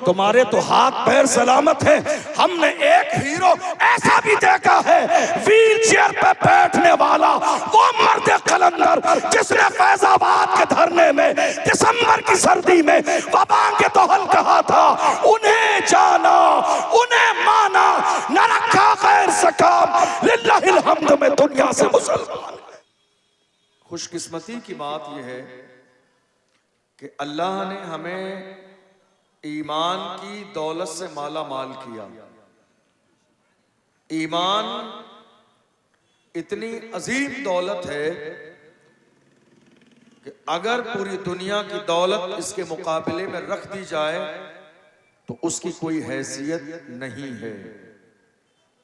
तुम्हारे तो हाथ पैर सलामत है। हमने एक हीरो ऐसा भी देखा है, व्हील चेयर पे बैठने वाला, वो मर्द कलंदर जिसने फैजाबाद के धरने में दिसंबर की सर्दी में वबा के तोहल कहा था, उन्हें जाना उन्हें माना, न रखा गैर से काम, लिल्लाहिल हम्द में दुनिया से मुसलमान। खुशकिस्मती की बात यह है कि अल्लाह ने हमें ईमान की दौलत से माला माल किया। ईमान इतनी अजीम दौलत है कि अगर पूरी दुनिया की दौलत इसके मुकाबले में रख दी जाए तो उसकी कोई हैसियत नहीं है।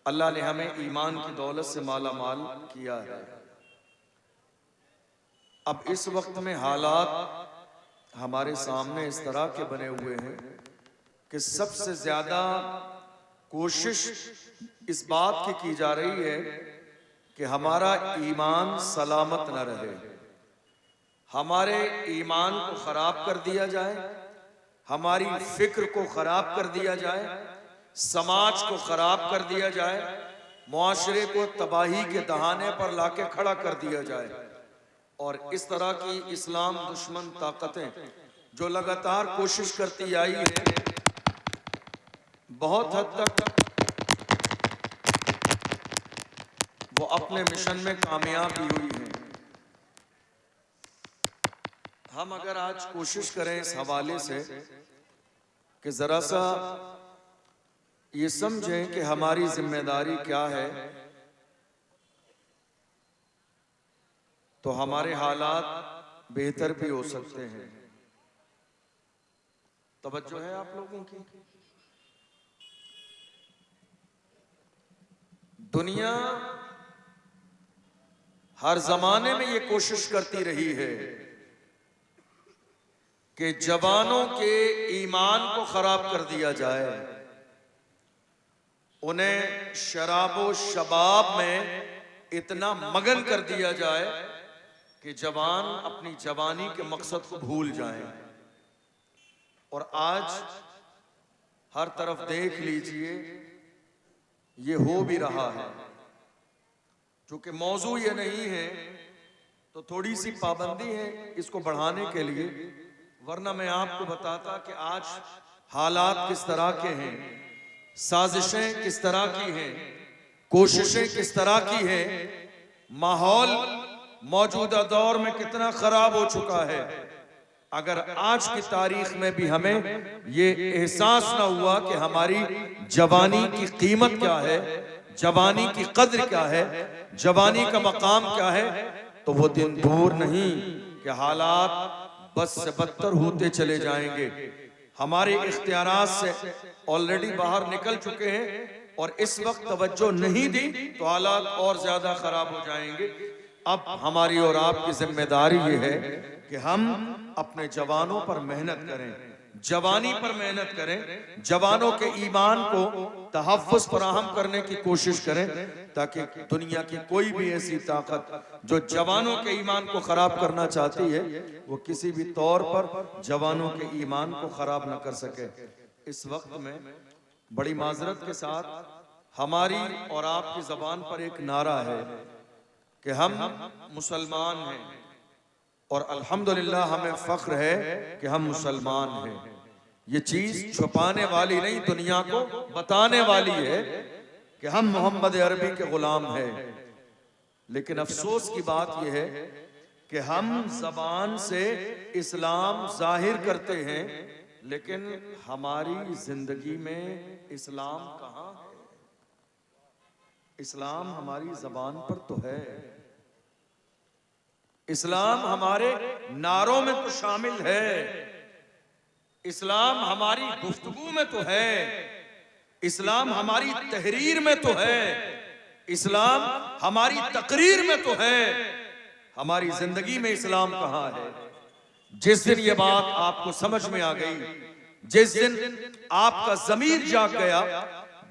अल्लाह ने हमें ईमान की दौलत से माला माल किया है। अब इस वक्त में हालात हमारे सामने इस तरह के बने हुए हैं कि सबसे ज्यादा कोशिश इस बात की जा रही है कि हमारा ईमान सलामत न रहे, हमारे ईमान को खराब कर दिया जाए, हमारी फिक्र को खराब कर दिया जाए, समाज को खराब कर दिया जाए, मुआशरे को तबाही के दहाने पर लाके खड़ा कर दिया जाए। और इस तरह की इस्लाम दुश्मन ताकतें जो लगातार कोशिश करती आई है, बहुत हद तक वो अपने मिशन में कामयाब भी हुई है। हम अगर आज कोशिश करें इस हवाले से कि जरा सा ये समझें कि हमारी जिम्मेदारी क्या है, तो हमारे हालात बेहतर भी हो सकते हैं। तवज्जो है आप लोगों की? दुनिया हर जमाने में ये कोशिश करती रही है कि जवानों के ईमान को खराब कर दिया जाए, उन्हें शराबो शबाब में इतना मगन कर दिया जाए कि जवान अपनी जवानी के मकसद को भूल जाएं। और आज हर तरफ देख लीजिए ये हो भी रहा है। चूंकि मौजू ये नहीं है तो थोड़ी सी पाबंदी है इसको बढ़ाने के लिए, वरना मैं आपको बताता कि आज हालात किस तरह के हैं, साजिशें किस तरह की हैं, कोशिशें किस तरह की हैं, माहौल मौजूदा दौर में कितना खराब हो चुका है। अगर आज की तारीख में भी हमें ये एहसास ना हुआ कि हमारी जवानी की कीमत क्या है, जवानी की कद्र क्या है, जवानी का मकाम क्या है, तो वो दिन दूर नहीं कि हालात बस से बदतर होते चले जाएंगे। हमारे इख्तियारात से ऑलरेडी बाहर निकल चुके हैं और इस वक्त तवज्जो नहीं दी तो हालात और ज्यादा खराब हो जाएंगे। अब हमारी और आपकी जिम्मेदारी ये है कि हम अपने जवानों पर मेहनत करें, जवानी पर मेहनत करें, जवानों के ईमान को तहफ़्फ़ुज़ फराहम करने की कोशिश करें, ताकि दुनिया की कोई भी ऐसी ताकत जो जवानों के ईमान को खराब करना चाहती है वो किसी भी तौर पर जवानों के ईमान को खराब न कर सके। इस वक्त में बड़ी माजरत के साथ हमारी और आपकी ज़बान पर एक नारा है कि हम मुसलमान हैं और अल्हम्दुलिल्लाह हमें फ़ख्र है कि हम मुसलमान हैं। ये चीज़ छुपाने वाली नहीं, दुनिया को बताने वाली है कि हम मोहम्मद अरबी के गुलाम हैं। लेकिन अफसोस की बात यह है कि हम ज़बान से इस्लाम जाहिर करते हैं, लेकिन हमारी जिंदगी में इस्लाम कहाँ है? इस्लाम हमारी ज़बान पर तो है, इस्लाम हमारे नारों में तो शामिल है, इस्लाम हमारी गुफ्तगू में तो है, इस्लाम हमारी तहरीर में तो है, इस्लाम हमारी तकरीर में तो है, हमारी जिंदगी में इस्लाम कहाँ है? जिस दिन ये बात आपको समझ में आ गई, जिस दिन आपका ज़मीर जाग गया,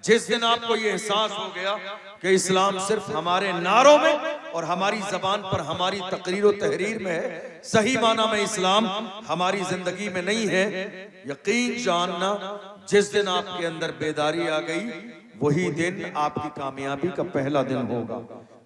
जिस दिन आपको ये एहसास हो गया कि इस्लाम सिर्फ हमारे नारों में और हमारी ज़बान पर हमारी तकरीर और तहरीर में है, सही माना में इस्लाम हमारी जिंदगी में नहीं है, यकीन जानना जिस दिन आपके अंदर बेदारी आ गई वही दिन आपकी कामयाबी का पहला दिन होगा।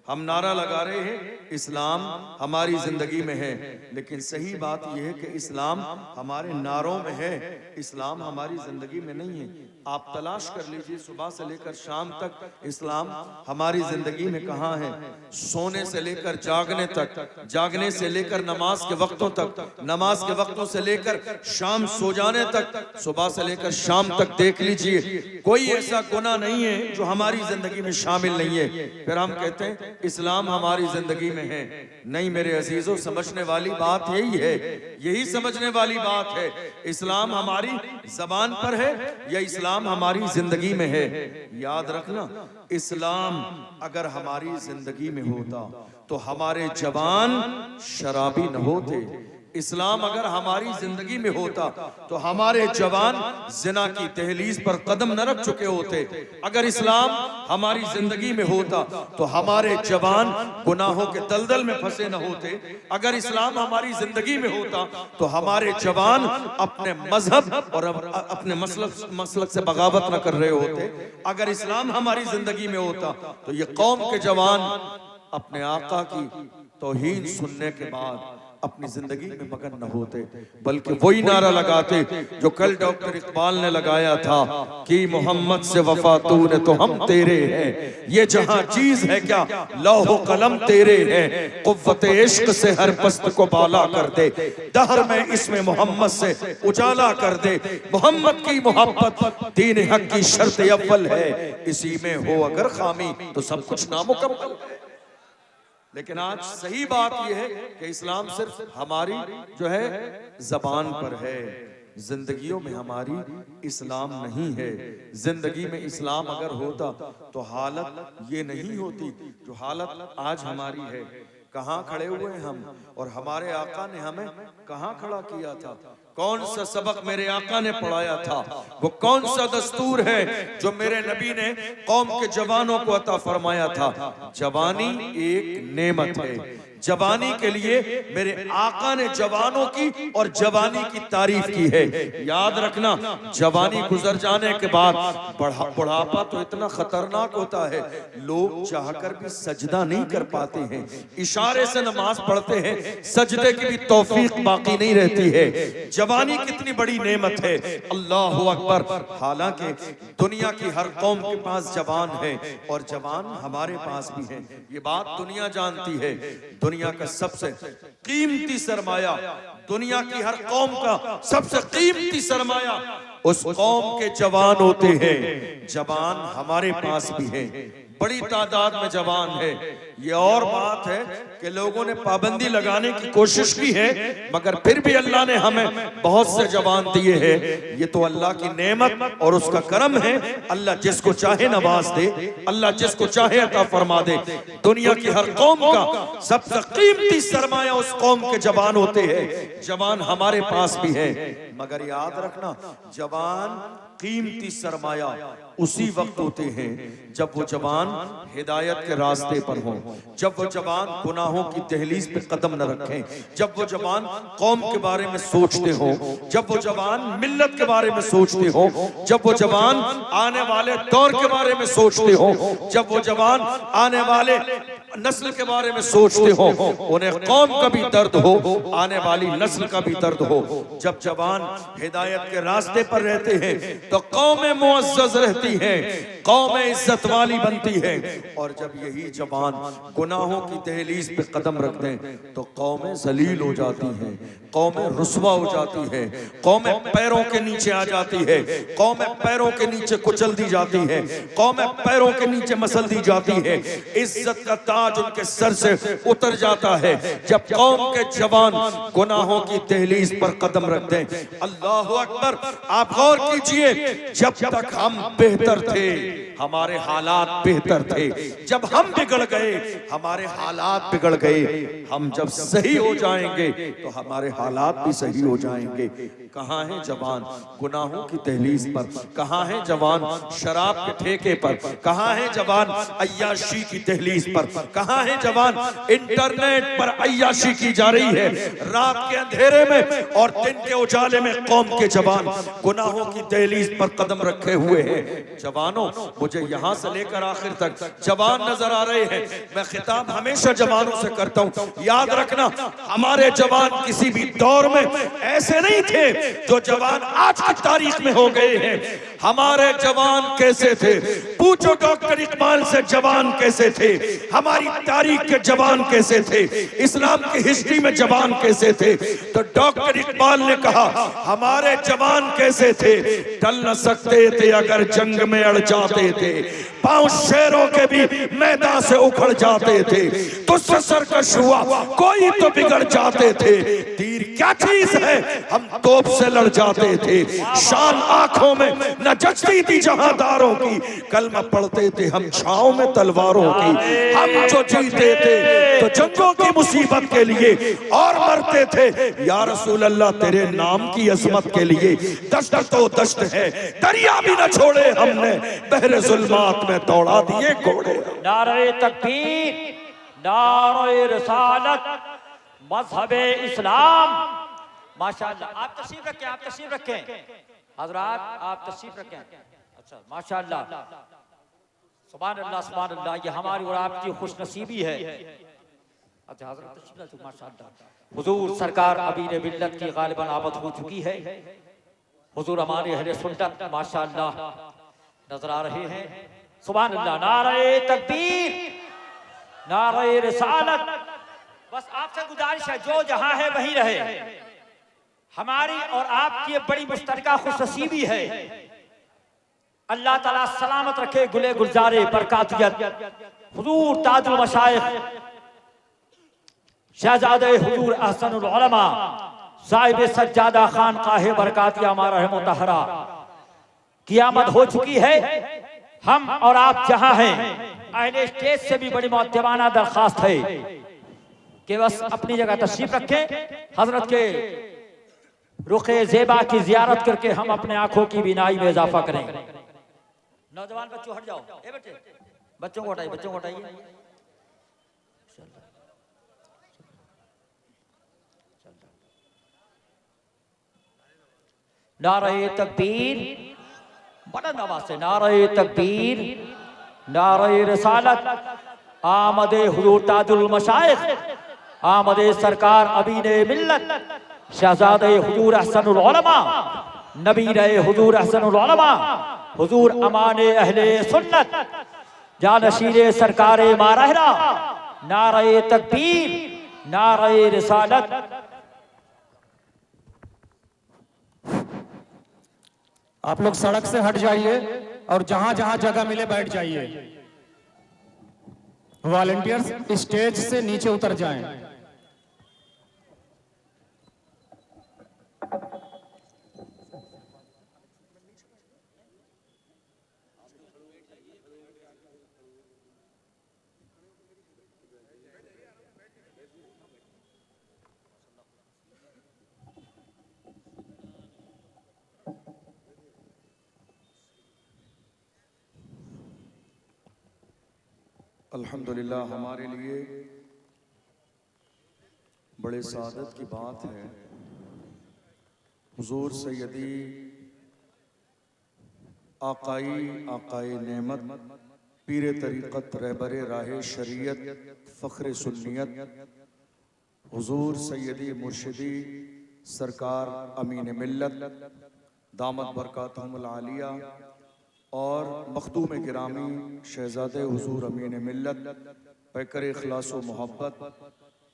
हम नारा लगा रहे हैं इस्लाम हमारी जिंदगी में है, लेकिन सही बात यह है कि इस्लाम हमारे नारों में है, इस्लाम हमारी जिंदगी में नहीं है। आप तलाश कर लीजिए सुबह से लेकर शाम तक इस्लाम हमारी जिंदगी में कहाँ है। सोने से लेकर जागने तक, जागने से लेकर नमाज के वक्तों तक, नमाज के वक्तों से लेकर शाम सो जाने तक, सुबह से लेकर शाम तक देख लीजिए, कोई ऐसा गुनाह नहीं है जो हमारी जिंदगी में शामिल नहीं है। फिर हम कहते हैं इस्लाम हमारी जिंदगी में है। नहीं मेरे अजीजों, समझने वाली बात यही है, यही समझने वाली बात है। इस्लाम हमारी जबान पर है या इस्लाम हमारी जिंदगी में है। याद रखना, इस्लाम अगर हमारी जिंदगी में होता तो हमारे जवान शराबी न होते। इस्लाम अगर हमारी जिंदगी में होता तो हमारे जवान जिना की तहलीज पर कदम न रख चुके होते। अगर इस्लाम हमारी जिंदगी में होता तो हमारे जवान गुनाहों के दलदल में फंसे न होते। अगर इस्लाम हमारी जिंदगी में होता तो हमारे जवान अपने मजहब और अपने मसलक से बगावत न कर रहे होते। अगर इस्लाम हमारी जिंदगी में होता तो ये कौम के जवान अपने आका की तौहीन सुनने के बाद अपनी जिंदगी में मगन न होते, बल्कि वही नारा लगाते जो कल डॉक्टर इकबाल ने लगाया था कि मोहम्मद से वफा तूने तो हम तेरे हैं, ये जहां चीज है क्या लौह कलम तेरे हैं, कुव्वत इश्क से हर पस्त को बाला कर दे, दहर में इसमें मोहम्मद से उजाला कर दे। मोहम्मद की मोहब्बत दीन हक की शर्त अव्वल है, इसी में हो अगर खामी तो सब कुछ नामुकम्मल है। लेकिन आज सही बात यह है कि इस्लाम सिर्फ हमारी जो है जबान पर है, जिंदगियों में हमारी इस्लाम नहीं है। जिंदगी में इस्लाम अगर होता तो हालत ये नहीं होती जो हालत आज हमारी है। कहाँ खड़े हुए हैं हम, और हमारे आका ने हमें कहाँ खड़ा किया था। कौन सा सबक मेरे आका ने पढ़ाया था, वो कौन सा दस्तूर है जो मेरे नबी ने कौम के जवानों को अता फरमाया था। जवानी एक नेमत है, जवानी के लिए मेरे आका ने जवानों की और जवानी की तारीफ की है। याद रखना, जवानी गुजर जाने के बाद बुढ़ापा तो इतना खतरनाक होता है, लोग चाहकर भी सजदा नहीं कर पाते हैं, इशारे से नमाज पढ़ते हैं, सजदे की भी तौफीक बाकी नहीं रहती है। जवानी कितनी बड़ी नेमत है, अल्लाहु अकबर। हालांकि दुनिया की हर कौम के पास जवान है और जवान हमारे पास भी है, ये बात दुनिया जानती है। दुनिया का सबसे कीमती सरमाया, दुनिया की हर कौम का सबसे कीमती सरमाया उस कौम के जवान होते हैं। जवान हमारे पास भी है, बड़ी तादाद में जवान है। ये और बात है कि लोगों ने पाबंदी लगाने की कोशिश की है, मगर फिर भी अल्लाह ने हमें बहुत से जवान दिए हैं। ये तो अल्लाह की नेमत और उसका करम है। अल्लाह जिसको चाहे नवाज दे, अल्लाह जिसको चाहे अता फरमा दे। दुनिया की हर कौम का सबसे कीमती सरमाया उस कौम के जवान होते हैं। जवान हमारे पास भी है, मगर याद रखना, जवान कीमती सरमाया उसी वक्त होते हैं जब वो जवान हिदायत के रास्ते पर हों, जब वो जवान गुनाहों की दहलीज पे कदम न रखें, जब वो जवान कौम के बारे में सोचते हो, जब वो जवान मिल्लत के बारे में सोचते हो, जब वो जवान आने वाले दौर के बारे में सोचते हो, जब वो जवान आने वाले नस्ल के बारे में सोचते हो, उन्हें कौम का भी दर्द हो, आने वाली नस्ल का भी दर्द हो। जब जवान हिदायत के रास्ते पर रहते हैं तो कौमें मुअज़्ज़ज़ रहती हैं, कौमें इज्जत वाली बनती है। और जब यही जवान गुनाहों की दहलीज पे कदम रख दें तो कौमें जलील हो जाती हैं, कौमें रुस्वा हो जाती है, कौमें पैरों के नीचे आ जाती है, कौमें पैरों के नीचे कुचल दी जाती है, कौमें पैरों के नीचे मसल दी जाती है। इज्जत का ताज उनके सर से उतर जाता है जब कौम के जवान गुनाहों की दहलीज पर कदम रख दें। अल्लाहु अकबर। आप गौर कीजिए, जब तक हम बेहतर थे हमारे हालात बेहतर थे। जब हम बिगड़ गए हमारे हालात बिगड़ गए। हम जब सही हो जाएंगे तो हमारे हालात भी सही हो जाएंगे। कहाँ है जवान गुनाहों की दहलीज पर, कहाँ है जवान शराब के ठेके पर, कहाँ है जवान अय्याशी की दहलीज पर, कहाँ है जवान इंटरनेट पर अय्याशी की जा रही है रात के अंधेरे में और दिन के उजाले में। कौम के जवान गुनाहों की दहलीज पर कदम रखे हुए हैं। जवानों, मुझे यहाँ से लेकर आखिर तक जवान नजर आ रहे हैं। मैं खिताब हमेशा जवानों से करता हूँ, याद रखना हमारे जवान किसी भी दौर में ऐसे नहीं थे जो जवान आज की तारीख में हो गए हैं। हमारे जवान कैसे थे? पूछो डॉक्टर इकबाल से जवान कैसे थे, हमारी तारीख के जवान कैसे थे, इस्लाम की हिस्ट्री में जवान कैसे थे। तो डॉक्टर इकबाल ने कहा हमारे जवान कैसे थे? टल न सकते थे अगर जंग में अड़ जाते थे, पांव शेरों के भी मैदान से उखड़ जाते थे। तुझसे सरकश हुआ कोई तो बिगड़ जाते थे। तीर क्या चीज है हम तोप से लड़ जाते थे। शान आंखों में न जचती थी जहांदारों की, कलमा पढ़ते थे हम छांव में तलवारों की। हम जो जीते थे तो जंगों की मुसीबत के लिए और मरते थे या रसूल अल्लाह तेरे नाम की अजमत के लिए। दश्त तो दश्त है दरिया भी न छोड़े हमने, बहरे जुल्मात में दौड़ा दिए घोड़े। नारे तकबीर, नारे रिसालत, मजहबे इस्लाम। माशाअल्लाह, आप तशरीफ रखें, आप तशरीफ रखें हजरात, आप तशरीफ रखें। अच्छा माशाअल्लाह, सुभान अल्लाह सुभान अल्लाह, ये हमारी और आपकी खुशनसीबी है। अच्छा हजरत तशरीफ रखें माशाअल्लाह। हुजूर सरकार अभी ने मिल्लत की गालिबन आमद हो चुकी है। हुजूर हमारे अहले सुन्नत माशाअल्लाह नजर आ रहे हैं। सुभान अल्लाह, नारे तकबीर, नारे रिसालत। बस आपसे गुजारिश है जो जहां है वहीं रहे। हमारी और आपकी बड़ी मुश्तरका खुशनसीबी है। अल्लाह ताला सलामत रखे गुले गुलजारे बरकातियत हुजूर ताजुल मशाइख शहजादे हुजूर अहसनुल उलमा साहिब सज्जादा खान काहे बरकातिया मारा है मुतहरा क़यामत हो चुकी है। हम और आप जहां हैं, अहले स्टेज से भी बड़ी मुअद्दबाना दरखास्त है कि बस अपनी जगह तशरीफ रखें। हजरत के रुखे ज़ेबा की जियारत करके हम अपने आंखों की बीनाई में इजाफा करें। नौजवान बच्चों हट जाओ, ए बच्चे, बच्चों को हटाइए, बच्चों को हटाइए। नारे तकबीर, बड़ा नवाज से नारे तकबीर, नारे रिसालत, आमदे हुजूर ताजुल मशाइख, आमदे सरकार अमीने मिल्लत शहजादे हुजूर अहसनुल उलमा, नबी रहे हुजूर अहसनुल उलमा, हुजूर अमाने अहले सुन्नत, जानशीरे सरकारे मारहरा। नारे तकबीर, नारे रिसालत। आप लोग सड़क से हट जाइए और जहां जहां जगह मिले बैठ जाइए। वॉलंटियर्स स्टेज से नीचे उतर जाएं। अल्हम्दुलिल्लाह, हमारे लिए बड़े सादत की बात है हुजूर सैयदी आकाई नेमत पीर तरीक़त रहबर राह शरीयत फ़ख्र सुन्नियत हुजूर सैयदी मुर्शिदी सरकार अमीन मिल्लत दामत बरकातहुमुल आलिया और मखदूम गिरामी शहजादे हुजूर अमीन मिल्लत पैकर इखलास व मोहब्बत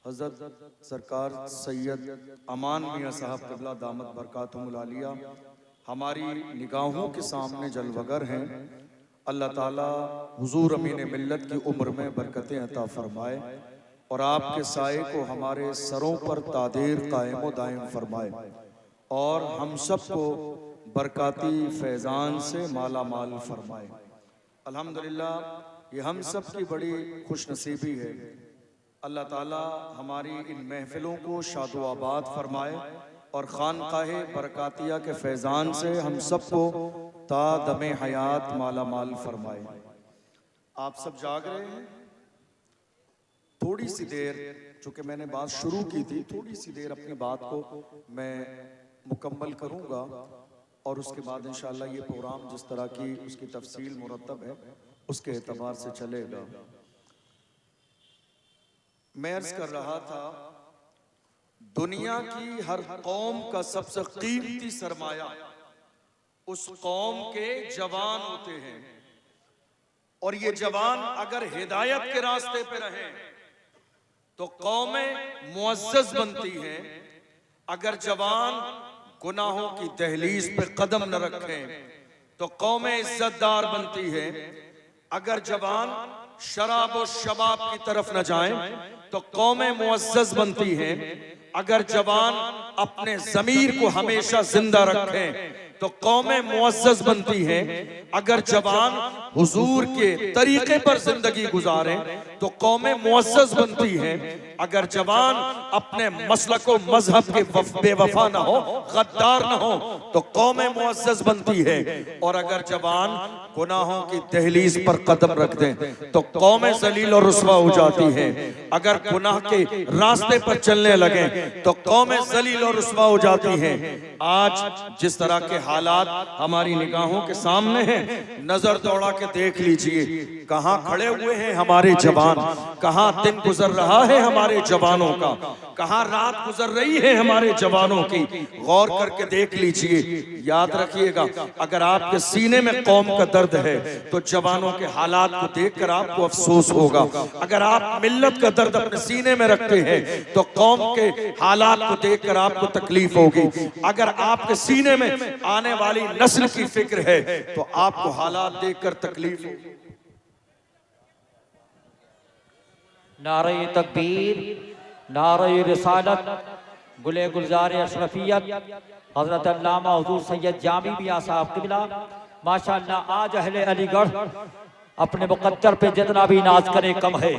हज़रत सरकार सैयद अमान मियाँ साहब क़िबला दामत बरकातहुमुल आलिया हमारी निगाहों के सामने जलवगर हैं। अल्लाह ताला हुजूर अमीन मिल्लत की उम्र में बरकतें अता फरमाए और आपके साए को हमारे सरों पर तादेर कायम व दायम फरमाए और हम सब को बरकाती फैज़ान से माला माल फरमाए। अल्हम्दुलिल्लाह ये हम सब की बड़ी खुशनसीबी है। अल्लाह ताला हमारी इन महफिलों को शादो आबाद फरमाए और खानकाहे बरकातिया के फैज़ान से हम सबको ता दमे हयात माला माल फरमाए। आप सब जाग रहे हैं? थोड़ी सी देर, चूंकि मैंने बात शुरू की थी, थोड़ी सी देर अपनी बात को मैं मुकम्मल करूंगा और उसके बाद इंशाअल्लाह ये प्रोग्राम जिस तरह की उसकी तफसील मुरतब है उसके एतबार से चलेगा। मैं अर्ज कर रहा था, दुनिया की हर कौम का सबसे कीमती सरमाया उस कौम के जवान होते हैं, और ये जवान अगर हिदायत के रास्ते पे रहें तो कौमें मुअज़्ज़ज़ बनती हैं। अगर जवान गुनाहों की दहलीज पे कदम न रखें तो कौमें इज्जतदार बनती हैं। अगर जवान शराब और शबाब की तरफ न जाएं तो कौमें मुअज़्ज़ज़ बनती हैं। अगर जवान अपने ज़मीर को हमेशा जिंदा रखें तो कौमें मुअज़्ज़ज़ बनती हैं। अगर जवान हुजूर के तरीके पर जिंदगी गुजारें तो कौमें मुअज़्ज़ज़ बनती हैं। अगर जवान अपने मसलक व मजहब के बेवफा ना हो, गद्दार ना हो, तो कौमें मुअज़्ज़ज़ बनती है। और अगर जवान गुनाहों की दहलीज पर कदम रख दें तो कौमें ज़लील और रुस्वा हो जाती हैं। अगर गुनाह के रास्ते पर चलने लगे तो कौमें ज़लील और रुस्वा हो जाती हैं। आज जिस तरह के हालात हमारी निगाहों के सामने हैं, नजर दौड़ा के देख लीजिए, कहां खड़े हुए हैं हमारे जवान, कहां दिन गुजर रहा है हमारे जवानों का, कहां रात गुजर रही है हमारे जवानों की। गौर करके देख लीजिए। याद रखिएगा, अगर आपके सीने में कौम का दर्द है तो जवानों के हालात को देखकर आपको अफसोस होगा। अगर आप मिल्लत का दर्द अपने सीने में रखते हैं तो कौम के हालात को देखकर आपको तकलीफ होगी। अगर आपके सीने में आने वाली नस्ल की फिक्र है तो आपको हालात देखकर तकलीफ होगी। नारे तकबीर, नारे रिसालत, गुले गुलजार अशरफियत, हजरत अल्लामा हुजूर सैयद जामी बिया साहब क़िबला माशाअल्लाह। आज अहले अलीगढ़ अपने मुक़द्दर पे जितना भी नाज करे कम है।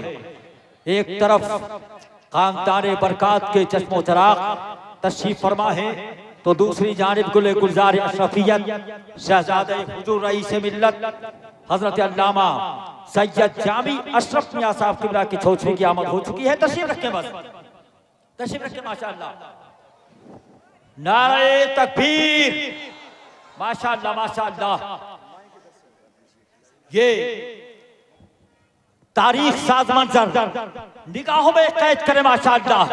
एक तरफ खानदान बरकात के चश्मो चराग तशरीफ फरमा है तो दूसरी जानिब गुले गुलजार अशरफियत शहजादे हुजूर रईस मिल्लत हजरत अल्लामा सैयद जामी अशरफ मियां साहब क़िबला की चौथी की आमद हो चुकी है। तशरीफ रखें, बस तशरीफ रखें। माशाअल्लाह, नारे तकबीर, माशाअल्लाह माशाअल्लाह। ये तारीख साज मंजर निगाहों में कैद करे माशाअल्लाह।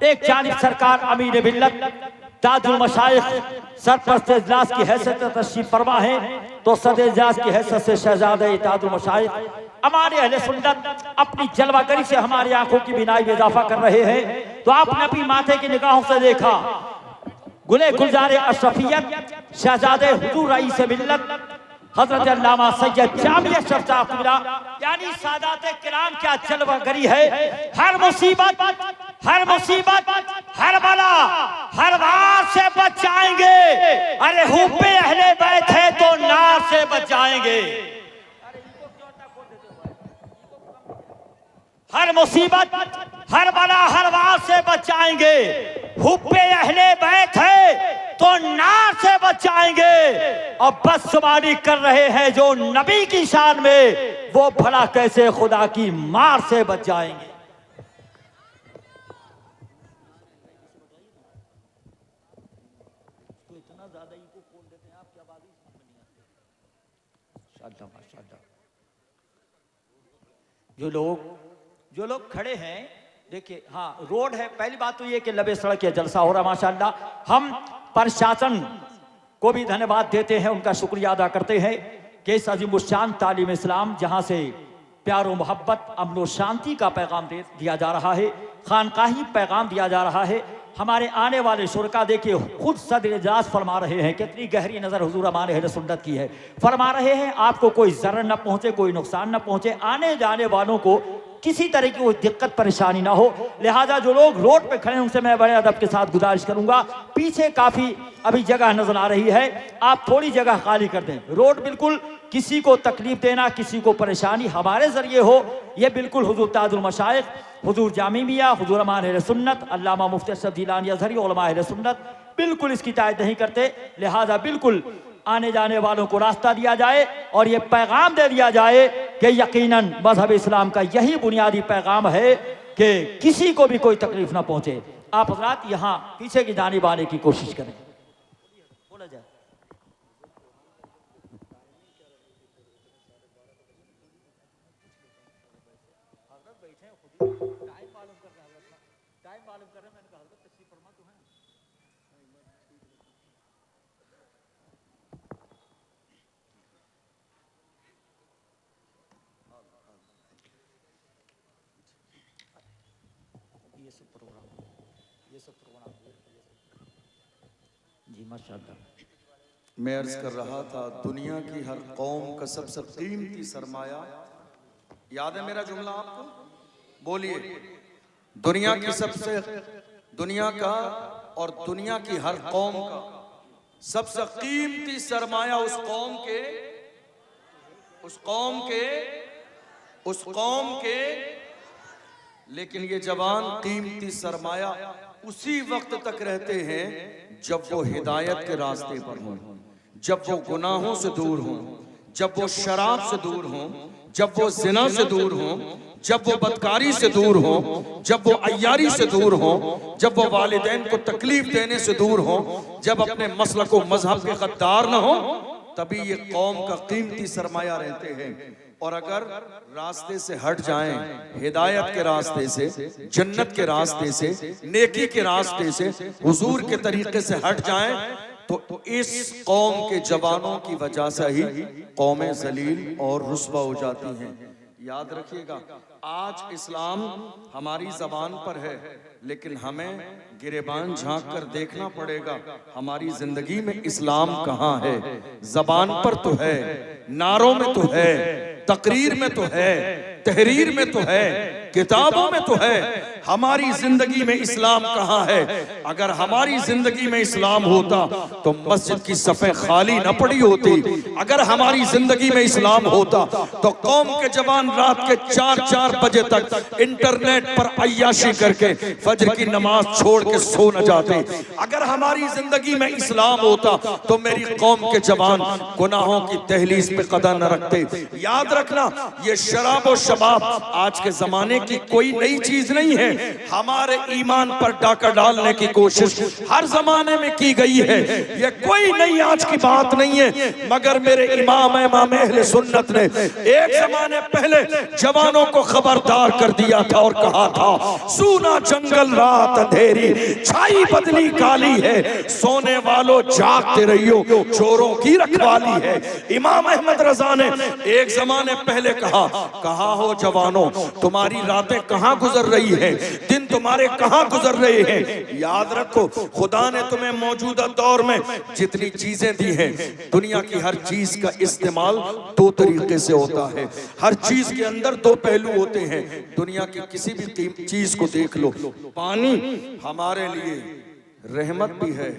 एक जानिब सरकार अमीर मिल्लत ताजुल मशाइख सरपरस्त इजलास की हैसियत से तशरीफ फरमा है तो सदर इजलास की हैसियत से शहजादे ताजुल मशाइख हमारे अहले सुन्नत अपनी जलवागरी से हमारी आंखों की बिनाई में इजाफा कर रहे हैं। तो आपने अपनी माथे की निगाहों से देखा गुले गुलजार अशरफियत शहजादे हुजूर रईस मिल्लत हजरत अल्लामा सैयद जामी अशरफ साहब क़िबला, यानी सादाते किराम क्या जलवागरी है। हर मुसीबत, हर मुसीबत, हर बला, हर वार से बच जाएंगे। अरे हुब्बे अहले बैत है तो नार से बच जाएंगे। हर मुसीबत, हर बला, हर वार से बच जाएंगे। हुब्बे अहले बैत है तो नार से बच जाएंगे। और बदसुमारी कर रहे हैं जो नबी की शान में, वो भला कैसे खुदा की मार से बच जाएंगे। तो इतना ज्यादा इनको खोल देते हैं आप, क्या बात है। जो लोग खड़े हैं, देखिए, हाँ रोड है। पहली बात तो ये कि लबे सड़क ये जलसा हो रहा माशाअल्लाह। हम प्रशासन को भी धन्यवाद देते हैं, उनका शुक्रिया अदा करते हैं कि इस अजीमुश्शान तालीम इस्लाम जहाँ से प्यार व मोहब्बत, अमन व शांति का पैगाम दिया जा रहा है, खानकाही पैगाम दिया जा रहा है। हमारे आने वाले शुरका देखिए खुद सदर इजलास फरमा रहे हैं, कितनी गहरी नज़र हुजूर हमारे अहले सुन्नत की है। फरमा रहे हैं आपको कोई ज़र्र न पहुँचे, कोई नुकसान न पहुँचे, आने जाने वालों को किसी तरह की कोई दिक्कत परेशानी ना हो। लिहाजा जो लोग रोड पे खड़े हैं उनसे मैं बड़े अदब के साथ गुजारिश करूंगा, पीछे काफ़ी अभी जगह नजर आ रही है, आप थोड़ी जगह खाली कर दें। रोड बिल्कुल किसी को तकलीफ देना, किसी को परेशानी हमारे ज़रिए हो, ये बिल्कुल हुजूर ताजुल मशाइख, हुजूर जामी मियाँ, हुजूर अमान अहले सुन्नत, अल्लामा मुफ्ती अशरफ जिलानी अज़हरी, उलमा अहले सुन्नत बिल्कुल इसकी तायद नहीं करते। लिहाजा बिल्कुल आने जाने वालों को रास्ता दिया जाए और ये पैगाम दे दिया जाए कि यकीनन मजहब इस्लाम का यही बुनियादी पैगाम है कि किसी को भी कोई तकलीफ ना पहुंचे। आप हज़रात यहाँ पीछे की जानिब आने की कोशिश करें। बोला जाए जी माशाअल्लाह। मैं अर्ज कर रहा था, दुनिया की हर कौम का सबसे कीमती सरमाया, याद है मेरा जुमला आपको? बोलिए। दुनिया का और दुनिया की हर कौम का सबसे कीमती सरमाया उस कौम के, लेकिन ये जवान कीमती सरमाया उसी वक्त तक रहते हैं जब वो हिदायत के रास्ते पर हों, जब वो गुनाहों से दूर हों, जब वो शराब से दूर हों, जब वो जिना से दूर हों, जब वो बदकारी से दूर हों, जब वो अय्यारी से दूर हों, जब वो वालिदैन को तकलीफ देने से दूर हों, जब अपने मसलक व मजहब के गद्दार न हों, तभी ये कौम का कीमती सरमाया रहते हैं। और अगर रास्ते से हट जाएं, हिदायत के रास्ते से, जन्नत के रास्ते से, नेकी के रास्ते से, हुजूर के तरीके से हट जाएं, तो इस कौम के जवानों की वजह से ही कौमें जलील और रुस्वा हो जाती हैं। याद रखिएगा, आज इस्लाम हमारी जबान पर है, लेकिन हमें गिरेबान झांक कर देखना पड़ेगा हमारी जिंदगी में इस्लाम कहाँ है। जबान पर तो है, नारों में तो है, तकरीर में तो है, तहरीर में तो है, किताबों में तो है, हमारी जिंदगी में इस्लाम कहाँ है? अगर हमारी जिंदगी में इस्लाम होता तो मस्जिद की सफ़े खाली न पड़ी होती। अगर हमारी जिंदगी में इस्लाम होता तो कौम के जवान रात के 4-4 बजे तक इंटरनेट पर अय्याशी करके फजर की नमाज छोड़ के सो न जाते। अगर हमारी जिंदगी में इस्लाम होता तो मेरी कौम के जवान गुनाहों की तहलीज पे कदम न रखते। याद रखना, ये शराब और शबाब आज के जमाने की कोई नई चीज नहीं है। हमारे ईमान पर डाका डालने की कोशिश हर जमाने में की गई है। ये कोई नई आज की बात नहीं है, मगर मेरे इमाम अहले सुन्नत ने एक जमाने पहले जवानों को खबरदार कर दिया था और कहा था, सूना जंगल रात अंधेरी, छाई बदली काली है, सोने वालों जागते रहियो, चोरों की रखवाली है। इमाम अहमद रजा ने एक जमाने पहले कहा हो जवानों, तुम्हारी रातें कहां गुजर रही है, दिन तुम्हारे कहां गुजर रहे हैं। याद रखो, खुदा ने तुम्हें मौजूदा दौर में जितनी चीजें दी हैं, दुनिया की हर चीज का इस्तेमाल 2 तरीके से होता है। हर चीज के अंदर 2 पहलू होते हैं। दुनिया की किसी भी चीज को देख लो, पानी हमारे लिए रहमत भी है,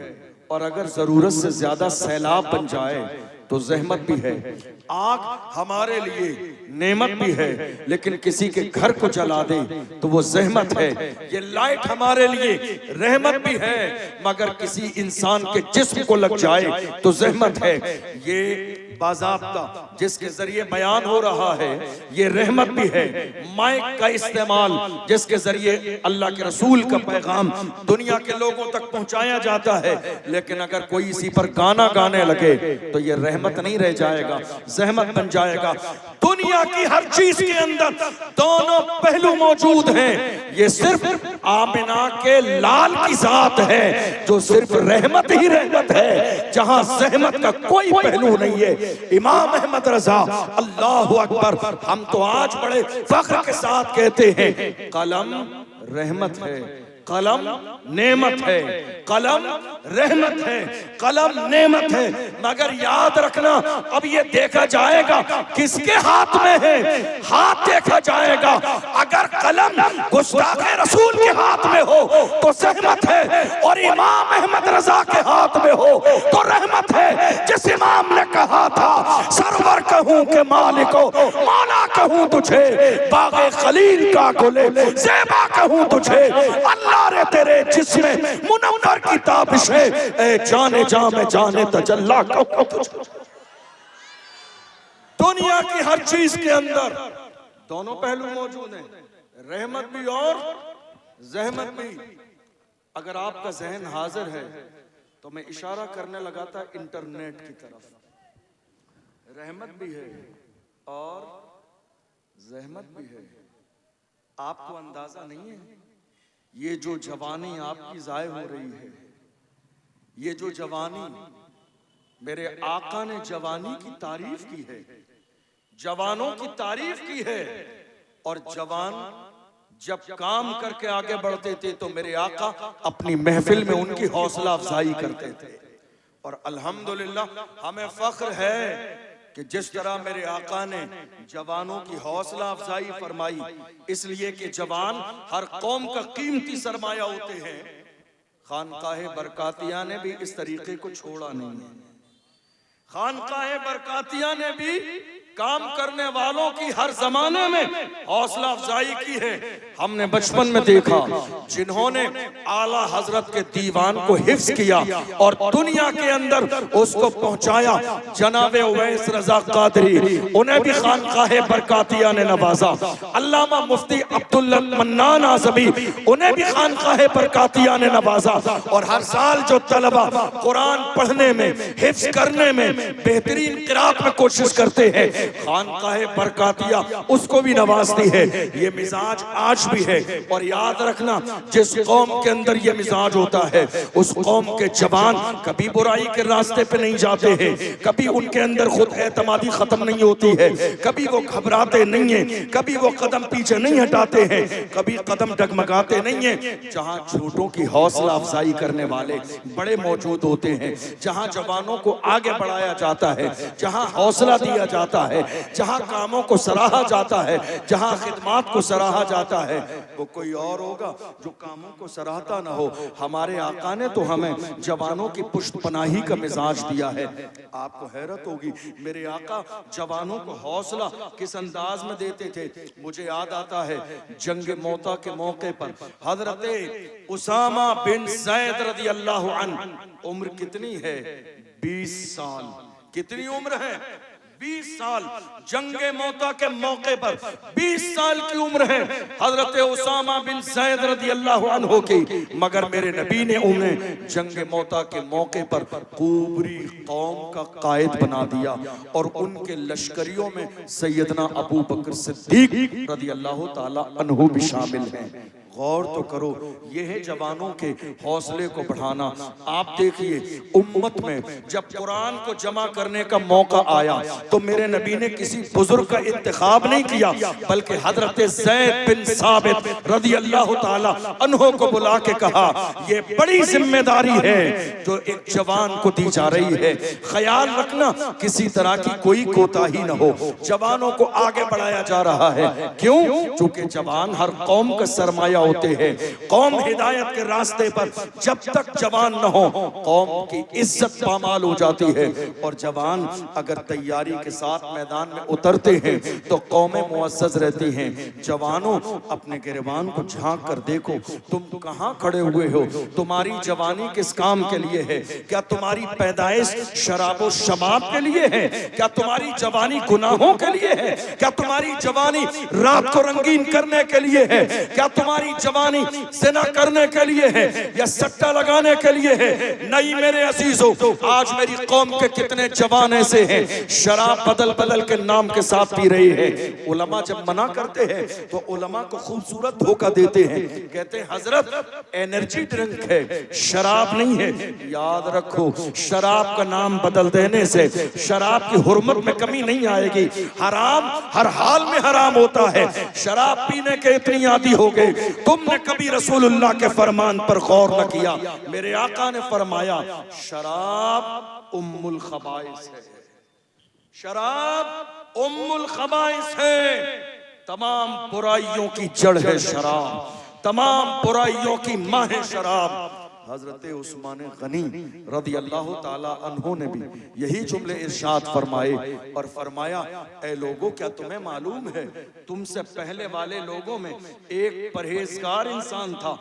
और अगर जरूरत से ज्यादा सैलाब बन जाए तो जहमत भी है। आग हमारे लिए नेमत भी है, लेकिन किसी के घर को जला दे तो वो जहमत है। ये लाइट हमारे लिए रहमत भी है, मगर किसी इंसान के जिस्म को लग जाए तो जहमत है। ये बाज़ाब्ता जिसके जरिए बयान हो रहा है, ये रहमत भी है। माइक का इस्तेमाल जिसके जरिए अल्लाह के रसूल का पैगाम दुनिया के लोगों तक पहुंचाया जाता है, लेकिन अगर कोई इसी पर गाना गाने लगे तो ये रहमत नहीं रह जाएगा, जहमत बन जाएगा। दुनिया की हर चीज के अंदर दोनों पहलू मौजूद हैं। ये सिर्फ आमिना के लाल की जात है जो सिर्फ रहमत ही रहमत है, जहां जहमत का कोई पहलू नहीं है। इमाम अहमद रजा, अल्लाहु अकबर, हम तो आज बड़े फख्र के साथ कहते हैं, कलम रहमत है, कलम नेमत है, कलम रहमत है, कलम नेमत है। मगर याद रखना, अब ये देखा जाएगा किसके हाथ में है। हाथ देखा जाएगा। अगर कलम गुस्ताखे रसूल के हाथ में हो तो सहमत है, और इमाम अहमद रजा के हाथ में हो तो रहमत है। जिस इमाम ने कहा था सरवर कहूं के मालिको मौला कहूं तुझे, बागे खलील का गुले ज़ेबा कहूं तुझे, अल्लाह रे तेरे जिस्म मुनव्वर की ताबिशे, ए जाने जा में जाने तजल्ला कहूं तुझे। दुनिया की हर चीज के अंदर दोनों पहलू मौजूद हैं, रहमत भी और जहमत भी। अगर आपका जहन हाजिर है तो मैं इशारा करने लगा था इंटरनेट की तरफ, रहमत भी है और जहमत भी है। आपको अंदाजा नहीं है ये जो जवानी आपकी जाय हो रही है, ये जो जवानी, मेरे आका ने जवानी की तारीफ की है, जवानों की तारीफ की है। और जवान जब काम करके आगे बढ़ते थे तो मेरे आका अपनी महफिल में उनकी हौसला अफजाई करते थे। और अल्हम्दुलिल्लाह हमें फख्र है कि जिस तरह मेरे आका ने जवानों की हौसला अफजाई फरमाई, इसलिए कि जवान हर कौम का कीमती सरमाया होते हैं। खानकाहे बरकातिया ने भी इस तरीके को छोड़ा नहीं है। खानकाहे बरकातिया ने भी काम करने वालों की हर जमाने में हौसला अफजाई की है। हमने बचपन में देखा जिन्होंने आला हजरत के दीवान को हिफ्ज किया और दुनिया के अंदर उसको पहुंचाया, जनाबे उवैस रजा कादरी, उन्हें भी खानकाहे बरकातिया ने नवाजा। अल्लामा मुफ्ती अब्दुल मन्नान आज़मी, उन्हें भी खानकाहे बरकातिया ने नवाजा। और हर साल जो तलबा कुरान पढ़ने में, हिफ्ज करने में बेहतरीन किरात में कोशिश करते हैं, खानकाहे बरकातिया उसको भी नवाजती है। ये मिजाज आज भी है। और याद रखना, जिस कौम के अंदर ये मिजाज होता है उस कौम के जवान कभी बुराई के रास्ते पे नहीं जाते हैं, कभी उनके अंदर खुद एतमादी खत्म नहीं होती है, कभी वो घबराते नहीं है, कभी वो कदम पीछे नहीं हटाते हैं, कभी कदम डगमगाते नहीं है। जहां झूठों की हौसला अफजाई करने वाले बड़े मौजूद होते हैं, जहां जवानों को आगे बढ़ाया जाता है, जहां हौसला दिया जाता है, जहां कामों को सराहा जाता है, जहां खिदमत को सराहा जाता है, वो कोई और होगा जो कामों को सराहता ना हो। हमारे आका ने तो हमें जवानों की पुष्ट पनाही का मिजाज दिया है। आपको हैरत होगी मेरे आका जवानों को हौसला किस अंदाज में देते थे। मुझे याद आता है जंग मौता के मौके पर हजरत उसामा बिन ज़ैद रज़ी अल्लाह अन्हु, उम्र कितनी है? 20 साल। कितनी उम्र है? 20 साल। जंगे मौता के मौके पर 20 साल की उम्र है हजरत उसामा बिन ज़ैद रज़ी अल्लाह अन्हु की, मगर मेरे नबी ने उन्हें जंगे मौता के मौके पर पूरी कौम का कायद बना दिया। और उनके लश्करियों में सैयदना अबू बकर सिद्दीक रज़ी अल्लाह ताला अन्हु भी शामिल हैं। गौर तो करो, ये है जवानों के हौसले को बढ़ाना। आप देखिए उम्मत में जब कुरान को जमा करने का मौका आया तो मेरे नबी ने किसी बुजुर्ग का इंतखाब नहीं किया, बल्कि हजरत ज़ैद बिन साबित रज़ी अल्लाह ताला अन्हु को बुला के कहा, ये बड़ी जिम्मेदारी है जो एक जवान को दी जा रही है। ख्याल रखना किसी तरह की कोई कोताही न हो, जवानों को आगे बढ़ाया जा रहा है। क्यों? चूंकि जवान हर कौम का सरमाया होते हैं। कौम हिदायत के रास्ते पर जब तक जवान न हो कौम की इज्जत पामाल हो जाती है। और जवान अगर तैयारी के साथ मैदान में उतरते हैं तो कौमें मुअज़्ज़ज़ रहती हैं। जवानों अपने गिरबान को झांक कर देखो, तुम कहां खड़े हुए हो? तुम्हारी जवानी किस काम के लिए है? क्या तुम्हारी पैदाइश शराबो शबाब के लिए है? क्या तुम्हारी जवानी गुनाहों के लिए है? क्या तुम्हारी जवानी रात को रंगीन करने के लिए है? क्या तुम्हारी जवानी ज़िना करने के लिए है या सट्टा लगाने के लिए है? नहीं मेरे अजीजों, आज मेरी कौम के कितने जवान ऐसे हैं शराब बदल बदल के नाम के साथ पी रहे हैं। उलमा जब मना करते हैं तो उलमा को खूबसूरत धोखा देते हैं, कहते हैं हजरत एनर्जी ड्रिंक है, शराब नहीं है। याद रखो, शराब का नाम बदल देने से शराब की हुर्मत में कमी नहीं आएगी। हराम हर हाल में हराम होता है। शराब पीने के इतनी आदी हो गए, तुमने कभी रसूलुल्लाह के फरमान पर गौर न किया। मेरे आका ने फरमाया शराब उम्मुल खबाइस है, शराब उम्मुल खबाइस है। तमाम बुराइयों की जड़ है शराब, तमाम बुराइयों की मां है शराब। हजरत उस्मान गनी रज़ी अल्लाह ताला अन्हु ने भी यही जुमले इरशाद फरमाए और फरमाया, ए लोगों, क्या तुम्हें मालूम है तुमसे पहले वाले लोगों में एक परहेजगार इंसान था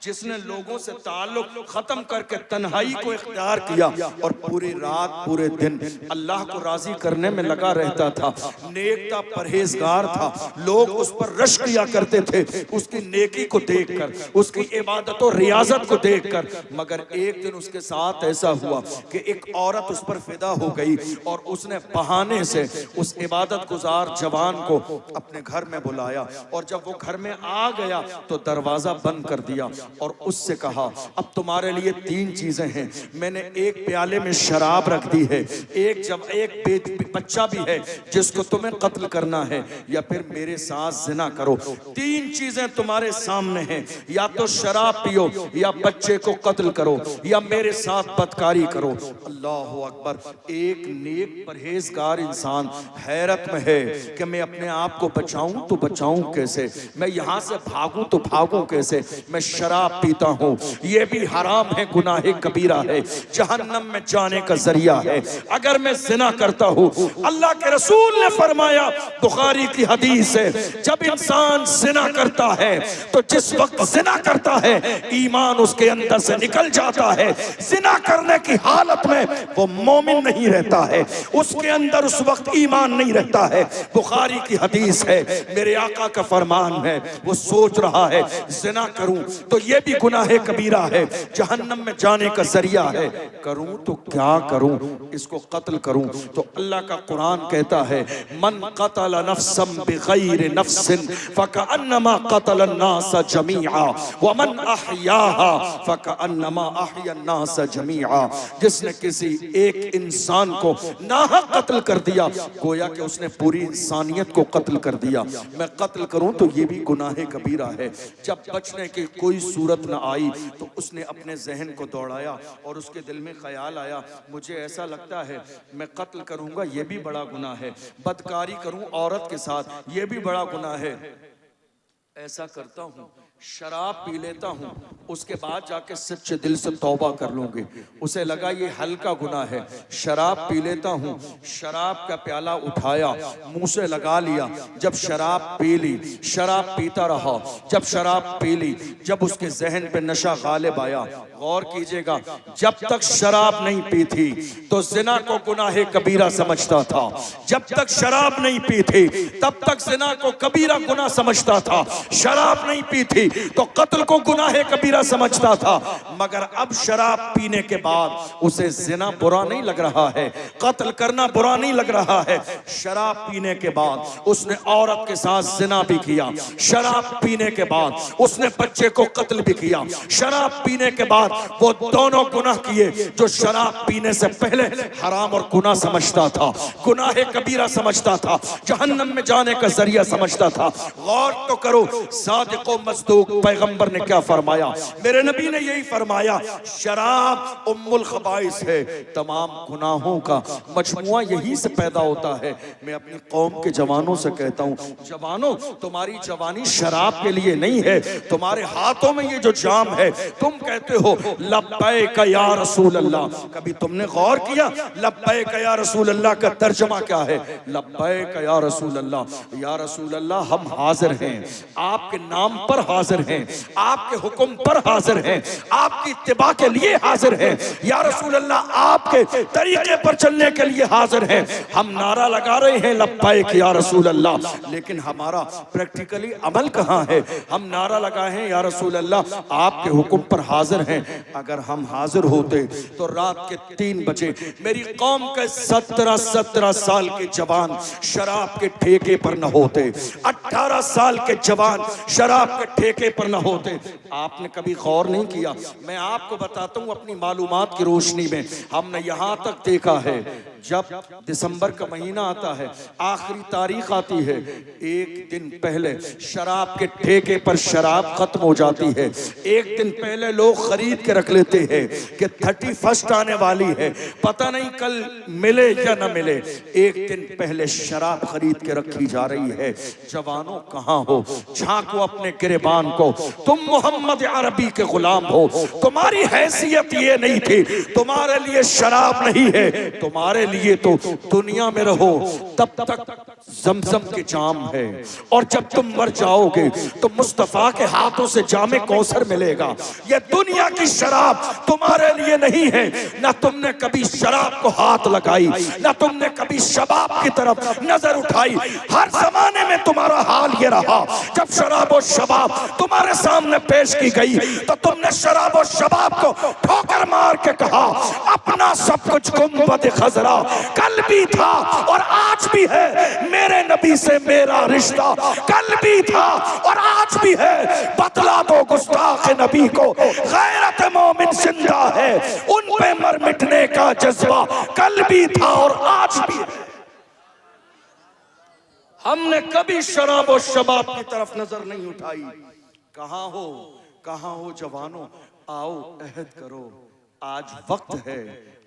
जिसने लोगों से ताल्लुक खत्म करके तन्हाई को इख्तियार किया और पूरी रात पूरे दिन अल्लाह को राजी करने में लगा रहता था। नेक था, परहेजगार था, लोग उस पर रश किया करते थे उसकी नेकी को देखकर, उसकी इबादत और रियाजत को देखकर। मगर एक दिन उसके साथ ऐसा हुआ कि एक औरत उस पर फिदा हो गई और उसने बहाने से उस इबादत गुजार जवान को अपने घर में बुलाया और जब वो घर में आ गया तो दरवाजा बंद कर दिया और उससे कहा, अब तुम्हारे लिए 3 चीजें हैं, मैंने एक प्याले में शराब रख दी है, एक बच्चा भी है जिसको तुम्हें कत्ल करना है, या फिर मेरे साथ जिना करो। 3 चीजें तुम्हारे सामने हैं, या तो शराब पियो, या बच्चे को कत्ल करो, या मेरे साथ बदकारी करो। अल्लाह अकबर। एक नेक परहेजगार इंसान हैरत में है कि मैं अपने आप को बचाऊं तो बचाऊं कैसे, मैं यहां से भागूं तो भागूं कैसे, मैं शराब पीता हूं, यह भी हराम है, गुनाह कबीरा है, जहन्नम में जाने का जरिया है। अगर मैं जिना करता हूं, अल्लाह के रसूल ने फरमाया, बुखारी की हदीस है, जब इंसान जिना करता है तो जिस वक्त जिना करता है ईमान उसके अंदर से निकल जाता है। जिना करने की हालत में वो मोमिन नहीं रहता है, उसके अंदर उस वक्त ईमान नहीं रहता है। बुखारी की हदीस है, मेरे आका का फरमान है, वो सोच रहा है जिना करूं तो ये भी गुनाह कबीरा है, जहन्नम में जाने का जरिया है, करूं तो क्या करूं, इसको कत्ल करूं। तो अल्लाह का कुरान कहता है, मन कतल नफ्सन बिगैर नफ्सिन फकअन्नमा कतल अन्नास जमीआ व मन अहयाहा फकअन्नमा अहया अन्नास जमीआ। जिसने किसी एक इंसान को नाहक कत्ल कर दिया, गोया कि उसने पूरी इंसानियत को कत्ल कर दिया। मैं कत्ल करूं तो ये भी गुनाह कबीरा है। जब बचने की कोई सूरत न आई तो उसने अपने जहन को दौड़ाया और उसके दिल में ख्याल आया, मुझे ऐसा लगता है मैं कत्ल करूंगा, ये भी बड़ा गुनाह है, बदकारी करूं औरत के साथ, ये भी बड़ा गुनाह है, ऐसा करता हूं, शराब पी लेता हूं, उसके बाद जाके सच्चे दिल से तौबा कर लूंगी। उसे लगा ये हल्का गुनाह है, शराब पी लेता हूं, शराब का प्याला उठाया, मुंह से लगा लिया, जब शराब पी ली, शराब पीता रहा, जब शराब पी ली, जब उसके जहन पे नशा गालिब आया। गौर कीजिएगा, जब तक शराब नहीं पी थी तो जिना को गुनाह कबीरा समझता था, जब तक शराब नहीं पी थी तब तक जिना को कबीरा गुनाह समझता था, शराब नहीं पी थी तो कत्ल को गुनाह कबीरा समझता था। मगर अब शराब पीने के बाद उसे जिना बुरा नहीं लग रहा है, कत्ल करना बुरा नहीं लग रहा है। शराब पीने के बाद उसने औरत के साथ जिना भी किया, शराब पीने के बाद उसने बच्चे को कत्ल भी किया, शराब पीने के बाद वो दोनों गुनाह किए जो शराब पीने से पहले हराम और गुनाह समझता था, गुनाह कबीरा समझता था, जहन्नम में जाने का जरिया समझता था। गौर तो करो, सादिक व मस्दूक पैगंबर ने क्या फरमाया, मेरे नबी ने यही फरमाया, शराब उम्मुल खबाइस है, तमाम गुनाहों का मजमुआ यही से पैदा होता है। मैं अपनी कौम के जवानों से कहता हूँ, जवानों, तुम्हारी जवानी शराब के लिए नहीं है, तुम्हारे हाथों में ये जो जाम है, तुम कहते हो लब्बैक या रसूल अल्लाह, कभी तुमने गौर किया लब्बैक या रसूल अल्लाह का तर्जमा क्या है? लब्बैक या रसूल अल्लाह, या रसूल अल्लाह हम हाजिर हैं, आपके नाम पर हाजिर हैं, आपके हुक्म पर हाजिर हैं, आपकी इत्तिबा के लिए हाजिर हैं, या रसूल अल्लाह आपके तरीके पर चलने के लिए हाजिर हैं। हम नारा लगा रहे हैं लब्बैक या रसूल अल्लाह, लेकिन हमारा प्रैक्टिकली अमल कहाँ है? हम नारा लगाए हैं या रसूल अल्लाह आपके हुक्म पर हाजिर हैं। अगर हम हाजिर होते तो रात के 3 बजे मेरी कौम के 17 साल के जवान शराब के ठेके पर न होते, 18 साल के जवान शराब के ठेके ठेके पर न होते। आपने कभी गौर नहीं किया? मैं आपको बताता हूँ अपनी मालूमात की रोशनी में, हमने यहाँ तक देखा है जब दिसंबर का महीना आता है, आखिरी तारीख आती है, एक दिन पहले शराब के ठेके पर शराब खत्म हो जाती है। एक दिन पहले लोग खरीद के रख लेते हैं कि 31 आने वाली है, पता नहीं कल मिले या न मिले। एक दिन पहले शराब खरीद के रखी जा रही है। जवानों कहाँ हो? झांको अपने गिरबान को। तुम मोहम्मद अरबी के गुलाम हो। तुम्हारी हैसियत ये नहीं थी, तुम्हारे लिए शराब नहीं है, तुम्हारे लिए तो दुनिया में रहो तब तक जमजम के जाम है, और जब तुम मर जाओगे तो मुस्तफा के हाथों से जामे कौसर मिलेगा। ये दुनिया की शराब तुम्हारे लिए नहीं है। ना तुमने कभी शराब को हाथ लगाई, ना तुमने कभी शबाब की तरफ नजर उठाई। हर जमाने में तुम्हारा हाल ये रहा, जब शराब और शबाब तुम्हारे सामने पेश की गई तो तुमने शराब और शबाब को ठोकर मार के कहा अपना सब कुछ गुंबद खजरा कल भी था और आज भी है, मेरे नबी से मेरा रिश्ता कल भी था और आज भी है। बतला दो गुस्ताख नबी को गैरत मोमिन जिंदा है, उन पे मर मिटने का जज्बा कल भी था और आज भी है। हमने कभी शराब और शबाब की तरफ नजर नहीं उठाई। कहाँ हो, कहाँ हो जवानों? आओ अहद करो, आज वक्त है,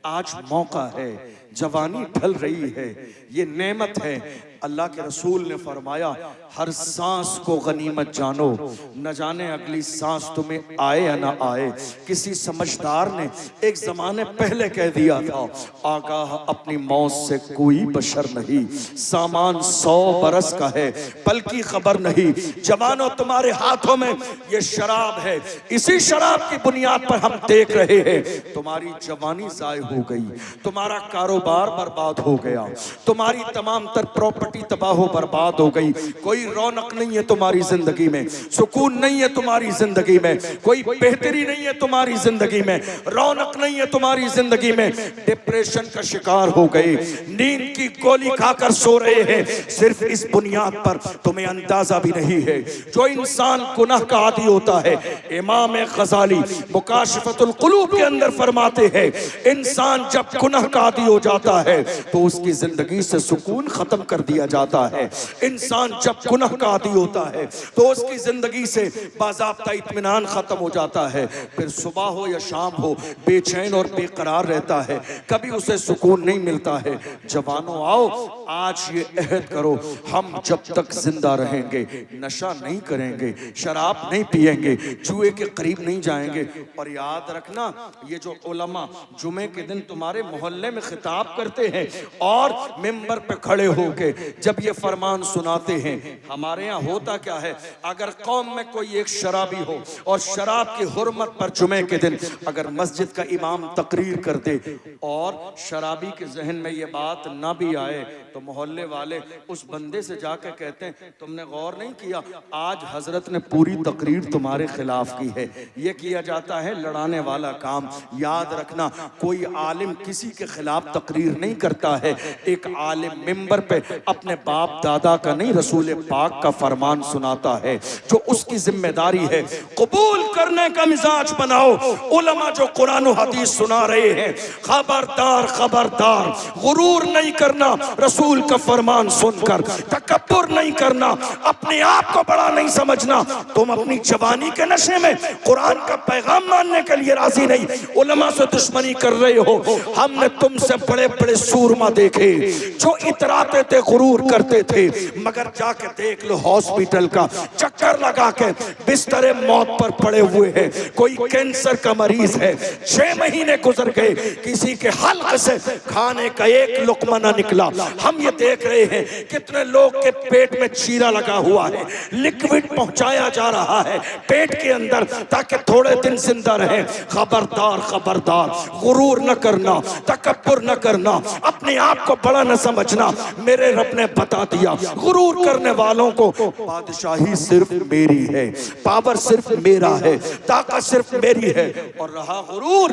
आज मौका है, जवानी ढल रही है, ये नेमत है। अल्लाह के रसूल ने फरमाया हर सांस को गनीमत जानो, न जाने अगली सांस तुम्हें आए या ना आए। किसी समझदार ने एक जमाने पहले कह दिया था, आगाह अपनी मौत से कोई बशर नहीं, सामान 100 बरस का है पल की खबर नहीं। जवानों तुम्हारे हाथों में ये शराब है, इसी शराब की बुनियाद पर हम देख रहे हैं तुम्हारी जवानी जाय हो गई, तुम्हारा कारोबार बर्बाद हो गया, तुम्हारी तमाम तर प्रॉपर्टी तबाह हो बर्बाद हो गई। कोई रौनक नहीं है तुम्हारी जिंदगी में, सुकून नहीं है तुम्हारी जिंदगी में, कोई बेहतरी नहीं है तुम्हारी जिंदगी में, रौनक नहीं है तुम्हारी जिंदगी में। डिप्रेशन का शिकार हो गए, नींद की गोली खाकर सो रहे हैं, सिर्फ इस बुनियाद पर तुम्हें अंदाजा भी नहीं है। जो इंसान गुनाह का आदी होता है, इमाम गजाली मुकाशिफतुल कुलूब के अंदर फरमाते हैं, इंसान जब गुनाह का आदी हो जाता है तो उसकी जिंदगी से सुकून खत्म कर दिया जाता है। इंसान जब गुनाह का आदी होता है तो उसकी जिंदगी से बाज़ाब्ता इत्मीनान खत्म हो जाता है। फिर सुबह हो या शाम हो बेचैन और बेकरार रहता है, कभी उसे सुकून नहीं मिलता है। जवानों आओ आज ये अहद करो, हम जब तक जिंदा रहेंगे नशा नहीं करेंगे, शराब नहीं पिएंगे, जुए के करीब नहीं जाएंगे। और याद रखना ये जो उलमा जुमे के दिन तुम्हारे मोहल्ले में खिताब करते हैं और मिंबर पे खड़े होके जब ये फरमान सुनाते हैं, हमारे यहाँ होता क्या है, अगर कौम में कोई एक शराबी हो और शराब की हुर्मत पर जुमे के दिन अगर मस्जिद का इमाम तकरीर कर दे और शराबी के जहन में ये बात ना भी आए तो मोहल्ले वाले उस बंदे से जाकर कहते हैं तुमने गौर नहीं किया, आज हजरत ने पूरी तकरीर तुम्हारे खिलाफ की है। ये किया जाता है लड़ाने वाला काम। याद रखना कोई आलिम किसी के खिलाफ तकरीर नहीं करता है। एक आलिम मिंबर पे अपने बाप दादा का नहीं, रसूल पाक का फरमान सुनाता है, जो उसकी जिम्मेदारी है। कबूल करने का मिजाज बनाओ। उलमा जो कुरान और हदीस सुना रहे हैं, खबरदार खबरदार, गुरूर नहीं करना रसूल का फरमान सुनकर, तकब्बुर नहीं करना, अपने आप को बड़ा नहीं समझना। तुम अपनी जवानी के नशे में कुरान का पैगाम मानने के लिए राजी नहीं, उलमा से दुश्मनी कर रहे हो। हमने तुमसे बड़े बड़े सूरमा देखे जो इतराते थे, गुरूर करते थे, मगर जाके देख लो हॉस्पिटल का चक्कर लगा के बिस्तरे मौत पर पड़े हुए हैं। कोई कैंसर का मरीज है, 6 महीने गुजर गए, किसी के हल्क से खाने का एक लुकमा ना निकला। हम ये देख रहे हैं कितने लोग के पेट में चीरा लगा हुआ है, लिक्विड पहुंचाया जा रहा है पेट के अंदर ताकि थोड़े दिन जिंदा रहे। खबरदार खबरदार, गुरूर न करना, तकब्बुर न करना, अपने आप को बड़ा न समझना। मेरे रब ने बता दिया, गुरूर करने वालों को बादशाही सिर्फ मेरी है, पावर सिर्फ मेरा है, ताकत सिर्फ मेरी है। और रहा गुरूर,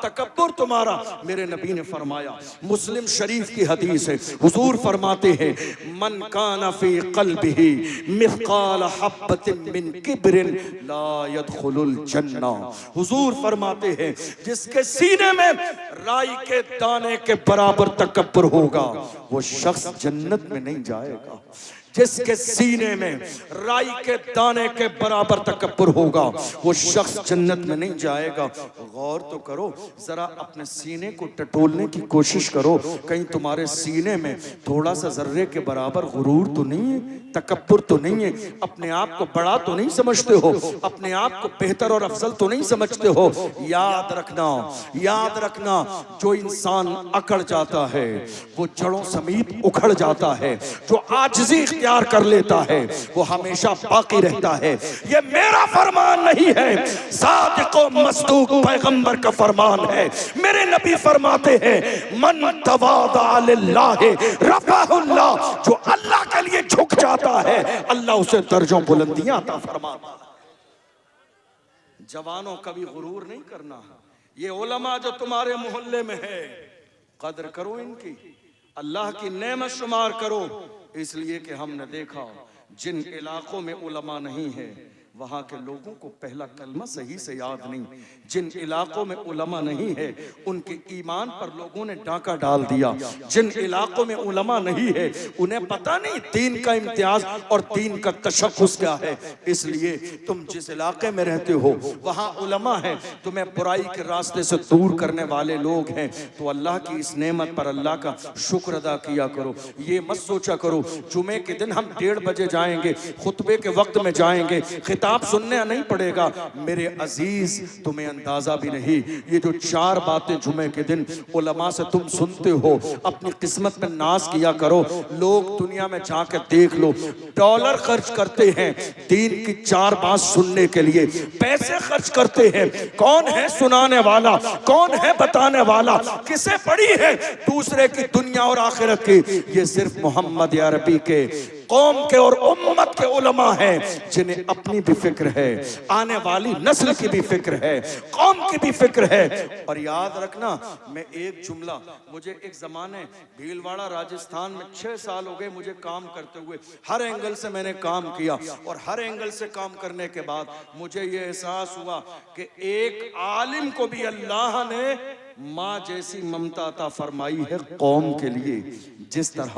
तकब्बुर तुम्हारा, मेरे नबी ने फरमाया, मुस्लिम शरीफ की हदीस है, हुजूर फरमाते हैं, मन काना फी क़ल्बिही मिस्क़ाल हब्बतिन मिन किब्रिन ला यदखुलुल जन्ना। हुजूर फरमाते हैं, जिसके सीने में राई के दाने के बराबर तकब्बुर होगा, वो शख्स जन्नत में नहीं जाएगा। जिसके सीने में राई के दाने के बराबर तकब्बुर होगा, वो शख्स जन्नत में नहीं जाएगा। गौर तो करो, जरा अपने सीने को टटोलने की कोशिश करो, कहीं तुम्हारे सीने में थोड़ा सा जर्रे के बराबर गुरूर तो नहीं है, तकब्बुर तो नहीं है, अपने आप को बड़ा तो नहीं समझते हो, अपने आप को बेहतर और अफजल तो नहीं समझते हो। याद रखना, याद रखना, जो इंसान अकड़ जाता है वो जड़ों समेत उखड़ जाता है, जो आजिज़ी इख्तियार कर लेता है वो हमेशा बाकी रहता है। ये मेरा फरमान नहीं है, सादिक़ व मस्दूक पैगंबर का फरमान है। मेरे नबी फरमाते हैं, मन तवादा लिल्लाहि रफ़अहुल्लाह, जो अल्लाह के लिए झुक जाता है अल्लाह उसे दर्जों बुलंदियां अता फरमाता है। जवानों कभी गुरूर नहीं करना। ये उलमा जो तुम्हारे मोहल्ले में है, कदर करो इनकी, अल्लाह की नेमत शुमार करो। इसलिए कि हमने देखा जिन इलाकों में उलमा नहीं है वहाँ के लोगों को पहला कलमा सही से याद नहीं। जिन इलाकों में उलमा नहीं है उनके ईमान पर लोगों ने डाका डाल दिया। जिन इलाकों में उलमा नहीं है उन्हें पता नहीं दीन का इम्तियाज और दीन का तशख्खुस क्या है। इसलिए तुम जिस इलाके में रहते हो वहाँ उलमा है, तुम्हें बुराई के रास्ते से दूर करने वाले लोग हैं, तो अल्लाह की इस नेमत पर अल्लाह का शुक्र अदा किया करो। ये मत सोचा करो जुमे के दिन हम 1:30 बजे जाएंगे, खुतबे के वक्त में जाएंगे, किताब सुनने नहीं पड़ेगा। मेरे अजीज तुम्हें अंदाजा भी नहीं, ये जो 4 बातें जुमे के दिन उलमा से तुम सुनते हो, अपनी किस्मत में नाज किया करो। लोग दुनिया में जाकर देख लो, डॉलर खर्च करते हैं दीन की 4 बात सुनने के लिए, पैसे खर्च करते हैं। कौन है सुनाने वाला, कौन है बताने वाला, किसे पड़ी है दूसरे की दुनिया और आखिरत की? ये सिर्फ मोहम्मद अरबी के कौम के और उम्मत के उलमा हैं जिन्हें अपनी भी फिक्र है, आने वाली नस्ल की भी फिक्र है, कौम की भी फिक्र है। और याद रखना, मैं एक जुमला, मुझे एक जमाने भीलवाड़ा राजस्थान में 6 साल हो गए मुझे काम करते हुए, हर एंगल से मैंने काम किया और हर एंगल से काम करने के बाद मुझे ये एहसास हुआ कि एक आलिम को भी अल्लाह ने माँ जैसी ममता अता फरमाई है कौम के लिए। जिस तरह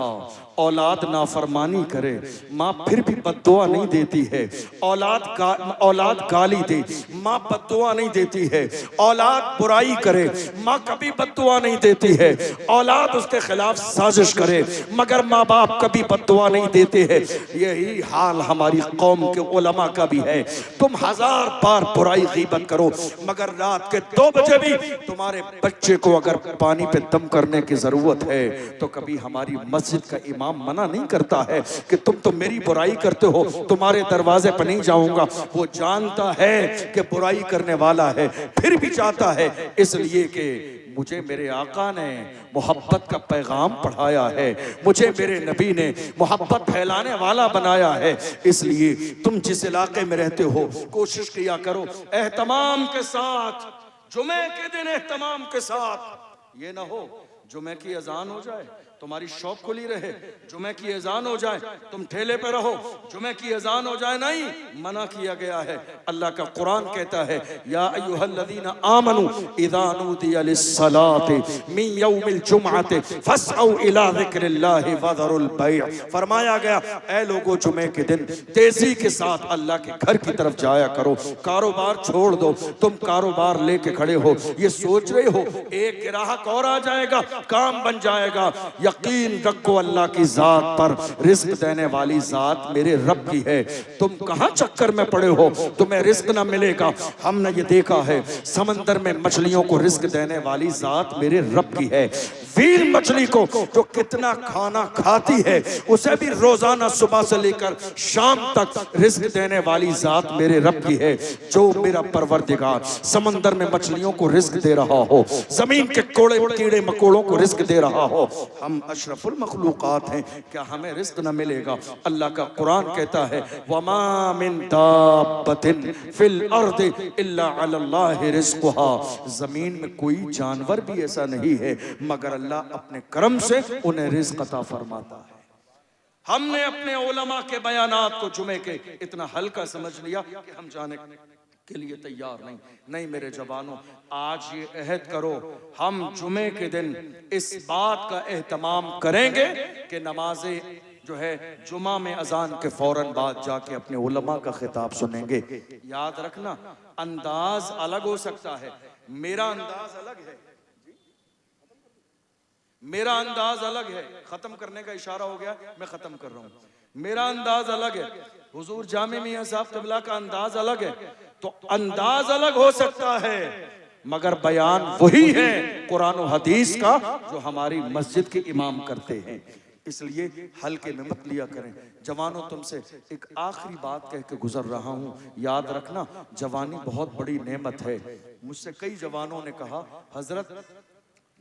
औलाद नाफरमानी करे माँ फिर भी बद्दुआ नहीं देती है, औलाद गाली दे माँ बद्दुआ नहीं देती है, औलाद बुराई करे माँ कभी बद्दुआ नहीं देती है, औलाद उसके खिलाफ साजिश करे मगर माँ बाप कभी बद्दुआ नहीं देते हैं। यही हाल हमारी कौम के उलमा का भी है। तुम 1000 बार बुराई गीबत करो मगर रात के 2 बजे भी तुम्हारे बच्चे को अगर पानी पे दम करने की जरूरत है तो कभी हमारी मस्जिद का इमाम मना नहीं करता है कि तुम तो मेरी बुराई करते हो, तुम्हारे दरवाजे पर नहीं जाऊंगा। वो जानता है कि बुराई करने वाला है फिर भी चाहता है, इसलिए कि मुझे मेरे आका ने मोहब्बत का पैगाम पढ़ाया है, मुझे मेरे नबी ने मोहब्बत फैलाने वाला बनाया है। इसलिए तुम जिस इलाके में रहते हो कोशिश किया करो एहतमाम के साथ, जुमे के दिन एहतमाम के साथ। ये ना हो जुमे की अजान हो जाए तुम्हारी शॉप खुली रहे, जुमे की अजान हो जाए तुम ठेले पे रहो, जुमे की अजान हो जाए, नहीं, मना किया गया है। अल्लाह का कुरान कहता है, या अय्युहल्लज़ीना आमनू इज़ा नूदिया लिस्सलाति मिन यौमिल जुमअति फस्अउ इला ज़िक्रिल्लाहि वज़रुल बैअ। फरमाया गया, ऐ लोगों जुमे के दिन तेजी के साथ अल्लाह के घर की तरफ जाया करो, कारोबार छोड़ दो। तुम कारोबार लेके खड़े हो, ये सोच रहे हो एक ग्राहक और आ जाएगा काम बन जाएगा। यकीन रखो अल्लाह की जात पर, रिस्क देने वाली जात मेरे रब की है। तुम कहां चक्कर में पड़े हो, तुम्हें रिस्क ना मिलेगा। हमने ये देखा है समंदर में मछलियों को रिस्क देने वाली जात मेरे रब की है। व्हील मछली को जो कितना खाना खाती है, उसे भी रोजाना सुबह से लेकर शाम तक रिस्क देने वाली जात मेरे रब की है। जो मेरा परवरदिगार समंदर में मछलियों को रिस्क दे रहा हो, जमीन के कोड़े कीड़े मकोड़ों को रिस्क दे रहा हो, हम अशरफुल मखलूकात हैं, क्या हमें रिस्क न मिलेगा? अल्लाह का कुरान कहता है वमा मिन दाब्बतिन फिल अर्दि इल्ला अलल्लाहि रिज़्क़ुहा, जमीन में कोई जानवर भी ऐसा नहीं है मगर अल्लाह अपने करम से उन्हें रिज़्क़ अता फरमाता है। हमने अपने उलमा के बयानात को जुमे के इतना हल्का समझ लिया कि हम जाने के लिए तैयार नहीं मेरे जवानों, आज ये अहद करो हम जुमे के दिन इस बात का एहतमाम करेंगे कि नमाज़े जो है जुमा में अजान के फौरन बाद जाके अपने उलमा का खिताब सुनेंगे। याद रखना अंदाज अलग हो सकता है, मेरा अंदाज अलग है, मेरा अंदाज अलग है। खत्म करने का इशारा हो गया, मैं खत्म कर रहा हूं। मेरा अंदाज अलग है, हुजूर जामे मियां साहब तबला का अंदाज अलग है, तो अंदाज अलग हो सकता है मगर बयान वही है कुरान और हदीस का जो हमारी मस्जिद के इमाम करते हैं। इसलिए हल्के में मत लिया करें। जवानों, तुमसे एक आखिरी बात कह के गुजर रहा हूं, याद रखना जवानी बहुत बड़ी नेमत है। मुझसे कई जवानों ने कहा हजरत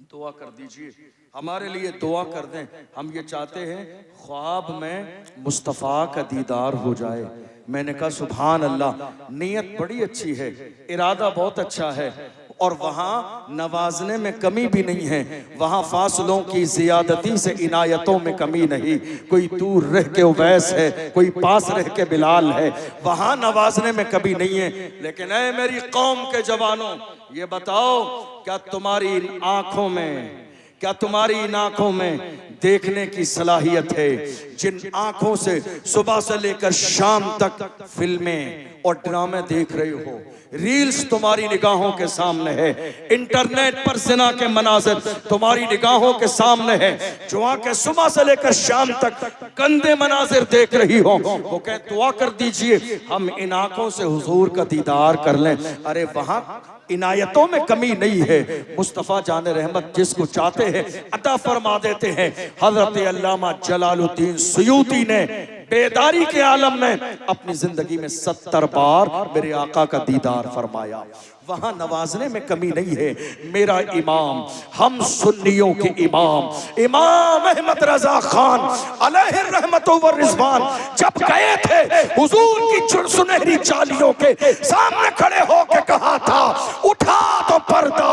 दुआ कर दीजिए, हमारे लिए दुआ कर दें, हम ये चाहते हैं ख्वाब में मुस्तफ़ा का दीदार हो जाए। मैंने कहा सुभान अल्लाह, नीयत बड़ी अच्छी है, इरादा बहुत अच्छा है और वहाँ नवाजने में कमी भी नहीं है, वहाँ फासलों की ज़ियादती से इनायतों में कमी नहीं। कोई दूर रह के उवैस है, कोई पास रह के बिलाल है, वहाँ नवाजने में कमी नहीं है। लेकिन ऐ मेरी कौम के जवानों, ये बताओ क्या तुम्हारी आंखों में, क्या तुम्हारी इन आंखों में देखने की सलाहियत है जिन आंखों से सुबह से लेकर शाम तक फिल्में और ड्रामे देख रहे हो? रील्स तुम्हारी निगाहों के सामने है, इंटरनेट पर ज़िना के मनाज़िर तुम्हारी निगाहों के सामने है, जो आंखें सुबह से लेकर शाम तक गंदे मनाजिर देख रही हो, वो कह दुआ कर दीजिए हम इन आंखों से हुजूर का दीदार कर लें। अरे वहां इनायतों में कमी नहीं है, मुस्तफ़ा जाने रहमत जिसको चाहते हैं अता फरमा देते हैं। हजरत अल्लामा जलालुद्दीन सुयूती ने बेदारी के आलम में अपनी जिंदगी में 70 बार मेरे आका का दीदार फरमाया। वहां नवाजने में कमी नहीं है। मेरा इमाम, हम सुन्नियों के इमाम इमाम अहमद रजा खान अलैहि रहमत व रिजवान जब गए थे हुजूर की सुनहरी चालियों के सामने खड़े होकर कहा था उठा तो पर्दा,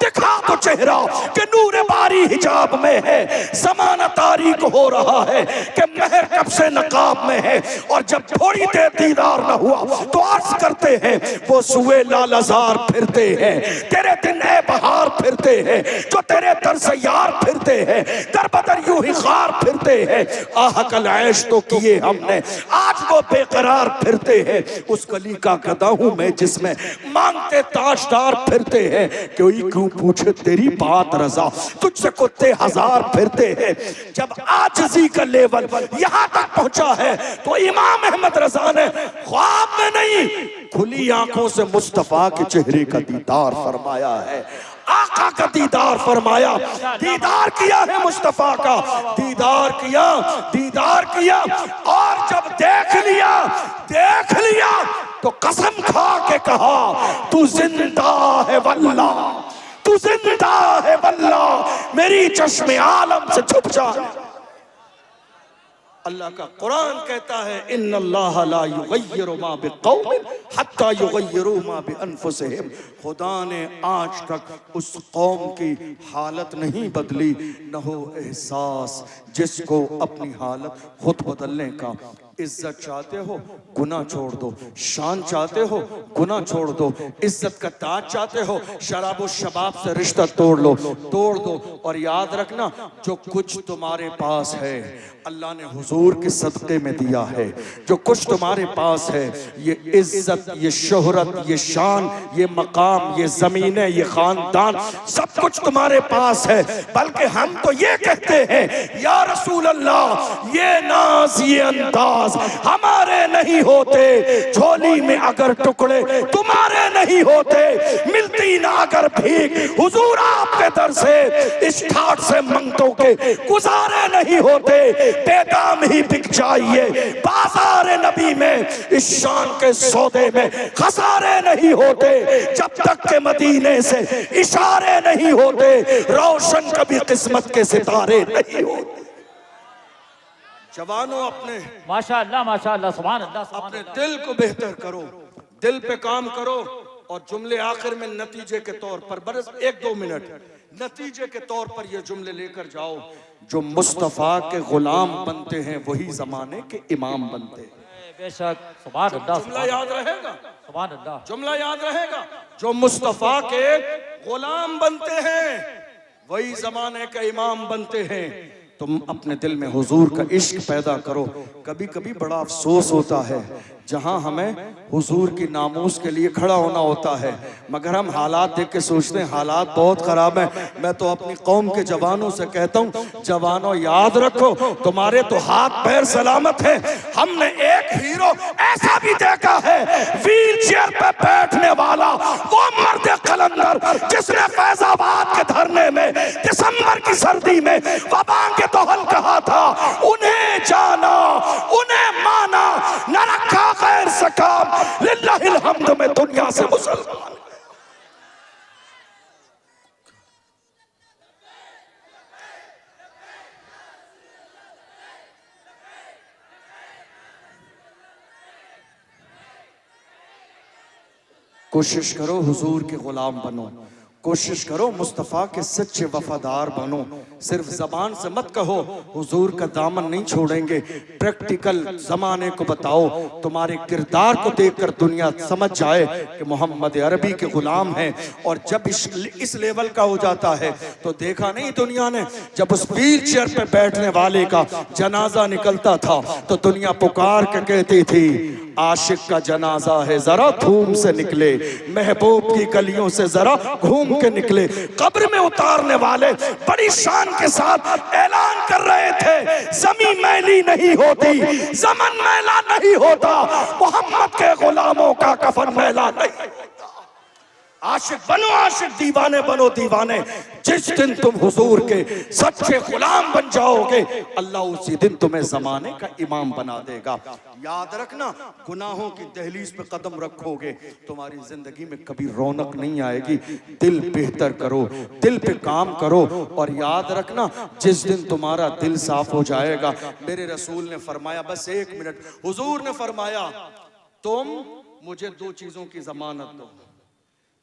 दिखा तो चेहरा कि नूर बारी हिजाब में है, ज़माना तारीक हो रहा है कि महर कब से नकाब में है। और जब थोड़ी देर दीदार न हुआ तो अर्ज करते हैं वो सुए लालजार फिरते हैं, तेरे दिन ए बहार फिरते हैं, जो तेरे दर से यार फिरते हैं, दर बदर यूं ही खार फिरते हैं। आह कल ऐश तो किए हमने, आज वो बेकरार फिरते हैं। उस गली का गदा हूं मैं जिसमें मांगते ताजदार फिरते हैं। कोई क्यों पूछे तेरी बात रजा, तुझसे कुत्ते हजार फिरते हैं। जब आजिज़ी का लेवल यहां तक पहुंचा है तो इमाम अहमद रजा ने ख्वाब में नहीं खुली आंखों से मुस्तफा के चेहरे का दीदार फरमाया है, आका का दीदार फरमाया, दीदार किया है मुस्तफा का, दीदार किया। और जब देख लिया तो कसम खा के कहा तू जिंदा है वल्लाह, तू जिंदा है वल्लाह, मेरी चश्मे आलम से छुप जा। अल्लाह का कुरान कहता है इन्नल्लाह ला युगय्यिरु मा बिक़ौमिन हत्ता युगय्यिरु मा बिअनफुसिहिम। खुदा ने आज तक उस कौम की हालत नहीं बदली, न हो एहसास जिसको अपनी हालत खुद बदलने का। इज्जत चाहते हो गुनाह छोड़ दो, शान चाहते हो गुनाह छोड़ दो, इज्जत का ताज चाहते हो शराब और शबाब से रिश्ता तोड़ दो। और याद रखना जो कुछ तुम्हारे पास है अल्लाह ने हुजूर के सदक़े में दिया है। जो कुछ तुम्हारे पास है, ये इज्जत, ये शोहरत, ये शान, ये मकाम, ये ज़मीनें, ये खानदान, सब कुछ तुम्हारे पास है। बल्कि हम तो ये कहते हैं या रसूल अल्लाह, ये ना अंदाज ये अंदाज हमारे नहीं होते, झोली में अगर टुकड़े तुम्हारे नहीं होते, मिलती ना अगर भीख हुजूर आपके दर से, इस ठाट से मंगतों के गुजारे नहीं होते, बेदाम ही बिक जाइए बाजार नबी में, इस शान के सौदे में खसारे नहीं होते, जब तक के मदीने से इशारे नहीं होते, रोशन कभी किस्मत के सितारे नहीं होते। जवानों, अपने माशाअल्लाह सुभान अल्लाह अपने दिल को बेहतर करो, दिल पे काम करो, और जुमले आखिर में नतीजे के तौर पर बस 1-2 मिनट नतीजे के तौर पर ये जुमले लेकर जाओ, जो मुस्तफा के गुलाम बनते हैं वही जमाने के इमाम बनते हैं। बेशक सुभान अल्लाह, जुमला याद रहेगा, सुभान अल्लाह, जुमला याद रहेगा, जो मुस्तफा के गुलाम बनते हैं वही जमाने के इमाम बनते हैं। तुम अपने दिल में हुजूर का इश्क पैदा करो। कभी कभी बड़ा अफसोस होता है जहां हमें हुजूर की नामूस के लिए खड़ा होना होता है, मगर हम हालात देख के सोचते हैं हालात बहुत खराब हैं। मैं तो अपनी कौम के जवानों से कहता हूँ, जवानों याद रखो तुम्हारे तो हाथ पैर सलामत हैं। हमने एक हीरो ऐसा भी देखा है, व्हील चेयर पे बैठने वाला, वो मर्द कलंदर जिसने फैजाबाद के धरने में दिसंबर की सर्दी में वबा के तोहल कहा था, उन्हें जाना उन्हें माना, न रखा गैर से काम, लिल्लाहिल हम्द में दुनिया से मुसलमान। कोशिश करो हुजूर के गुलाम बनो, कोशिश करो मुस्तफ़ा के सच्चे वफादार बनो। सिर्फ जबान से मत कहो हुजूर का दामन नहीं छोड़ेंगे, प्रैक्टिकल जमाने को बताओ। तुम्हारे किरदार को देखकर दुनिया समझ जाए कि मोहम्मद अरबी के गुलाम हैं। और जब इस लेवल का हो जाता है तो देखा नहीं दुनिया ने, जब उस व्हील चेयर पे बैठने वाले का जनाजा निकलता था तो दुनिया पुकार के कहती थी, आशिक का जनाजा है जरा धूम से निकले, महबूब की गलियों से जरा घूम के निकले। कब्र में उतारने वाले बड़ी शान के साथ ऐलान कर रहे थे, जमीन मैली नहीं होती, ज़मन मैला नहीं होता, मोहम्मद के गुलामों का कफन मैला नहीं होता। आशिक बनो आशिक, दीवाने बनो दीवाने। जिस दिन तुम हुजूर के सच्चे गुलाम बन जाओगे, अल्लाह उसी दिन तुम्हें जमाने का इमाम बना देगा। याद रखना, गुनाहों की दहलीज पे कदम रखोगे तुम्हारी जिंदगी में कभी रौनक नहीं आएगी। दिल बेहतर करो, दिल पे काम करो, और याद रखना जिस दिन तुम्हारा दिल साफ हो जाएगा, मेरे रसूल ने फरमाया, बस 1 मिनट, हुजूर ने फरमाया, तुम मुझे 2 चीजों की जमानत दो,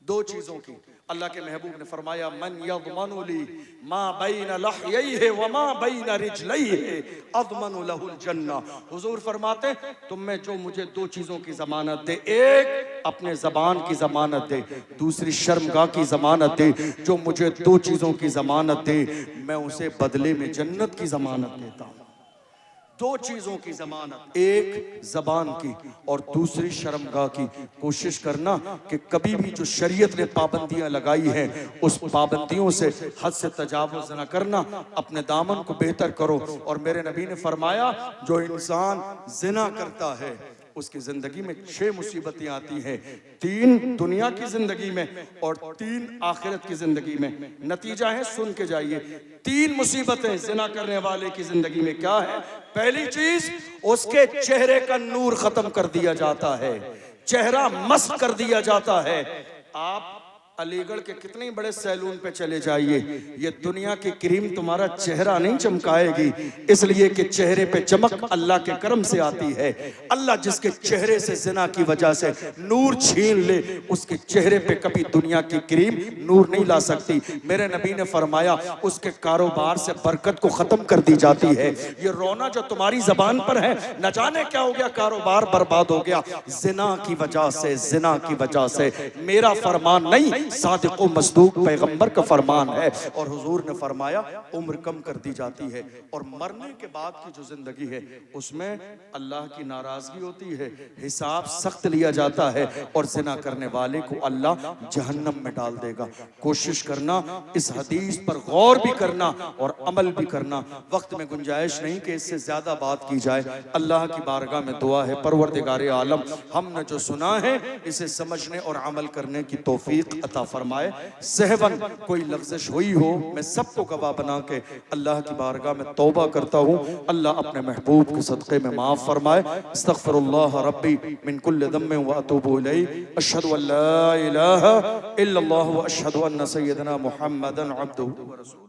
2 चीजों की। अल्लाह के महबूब ने फरमाया, मन यज़मनु ली मा बैन लहयैहि व मा बैन रिजलैहि अज़मनु लहुल जन्ना। हुजूर फरमाते, तुम में जो मुझे 2 चीजों की जमानत दे, एक अपने जबान की जमानत दे, दूसरी शर्मगाह की जमानत दे। जो मुझे 2 चीजों की जमानत दे, मैं उसे बदले में जन्नत की जमानत देता हूँ। 2 चीजों की जमानत, एक जबान की और दूसरी शर्मगाह की। कोशिश करना कि कभी भी जो शरीयत ने पाबंदियां लगाई हैं उस पाबंदियों से हद से तजावुज न करना, अपने दामन को बेहतर करो। और मेरे नबी ने फरमाया, जो इंसान जिना करता है उसकी जिंदगी में 6 मुसीबतें आती हैं, 3 दुनिया की जिंदगी में और 3 आखिरत की जिंदगी में। नतीजा है, सुन के जाइए। 3 मुसीबतें जिना करने वाले की जिंदगी में क्या है? पहली चीज, उसके चेहरे का नूर खत्म कर दिया जाता है, चेहरा मस्त कर दिया जाता है। आप अलीगढ़ के कितने बड़े सैलून पे चले जाइए, ये दुनिया की क्रीम तुम्हारा चेहरा नहीं चमकाएगी, इसलिए कि चेहरे पे चमक अल्लाह के करम से आती है। अल्लाह जिसके चेहरे से जिना की वजह से नूर छीन ले, उसके चेहरे पे कभी दुनिया की क्रीम नूर नहीं ला सकती। मेरे नबी ने फरमाया, उसके कारोबार से बरकत को खत्म कर दी जाती है। ये रोना जो तुम्हारी जबान पर है, न जाने क्या हो गया, कारोबार बर्बाद हो गया, जिना की वजह से, जिना की वजह से। मेरा फरमान नहीं, सादिक व मसदूक पैगंबर का फरमान है। और हुजूर ने फरमाया उम्र कम कर दी जाती है और मरने के बाद की जो जिंदगी है उसमें अल्लाह की नाराजगी होती है, हिसाब सख्त लिया जाता है और जिना करने वाले को अल्लाह जहन्नम में डाल देगा। कोशिश करना इस हदीस पर गौर भी करना और अमल भी करना। वक्त में गुंजाइश नहीं कि इससे ज्यादा बात की जाए। अल्लाह की बारगाह में दुआ है, परवरदिगार आलम हमने जो सुना है इसे समझने और अमल करने की तौफीक अता फरमाए। सहवन कोई लफ्ज़िश हुई हो मैं सबको गवाह बना के अल्लाह की बारगाह में तौबा करता हूँ। अल्लाह अपने महबूब के सदक़े में माफ़ फरमाए। अस्तग़फिरुल्लाह रब्बी मिन कुल्लि ज़म्बिन व अतूबु इलैहि। अशहदु अल्ला इलाहा इल्लल्लाह व अशहदु अन्ना सय्यदना मुहम्मदन अब्दुहु व रसूलुहु।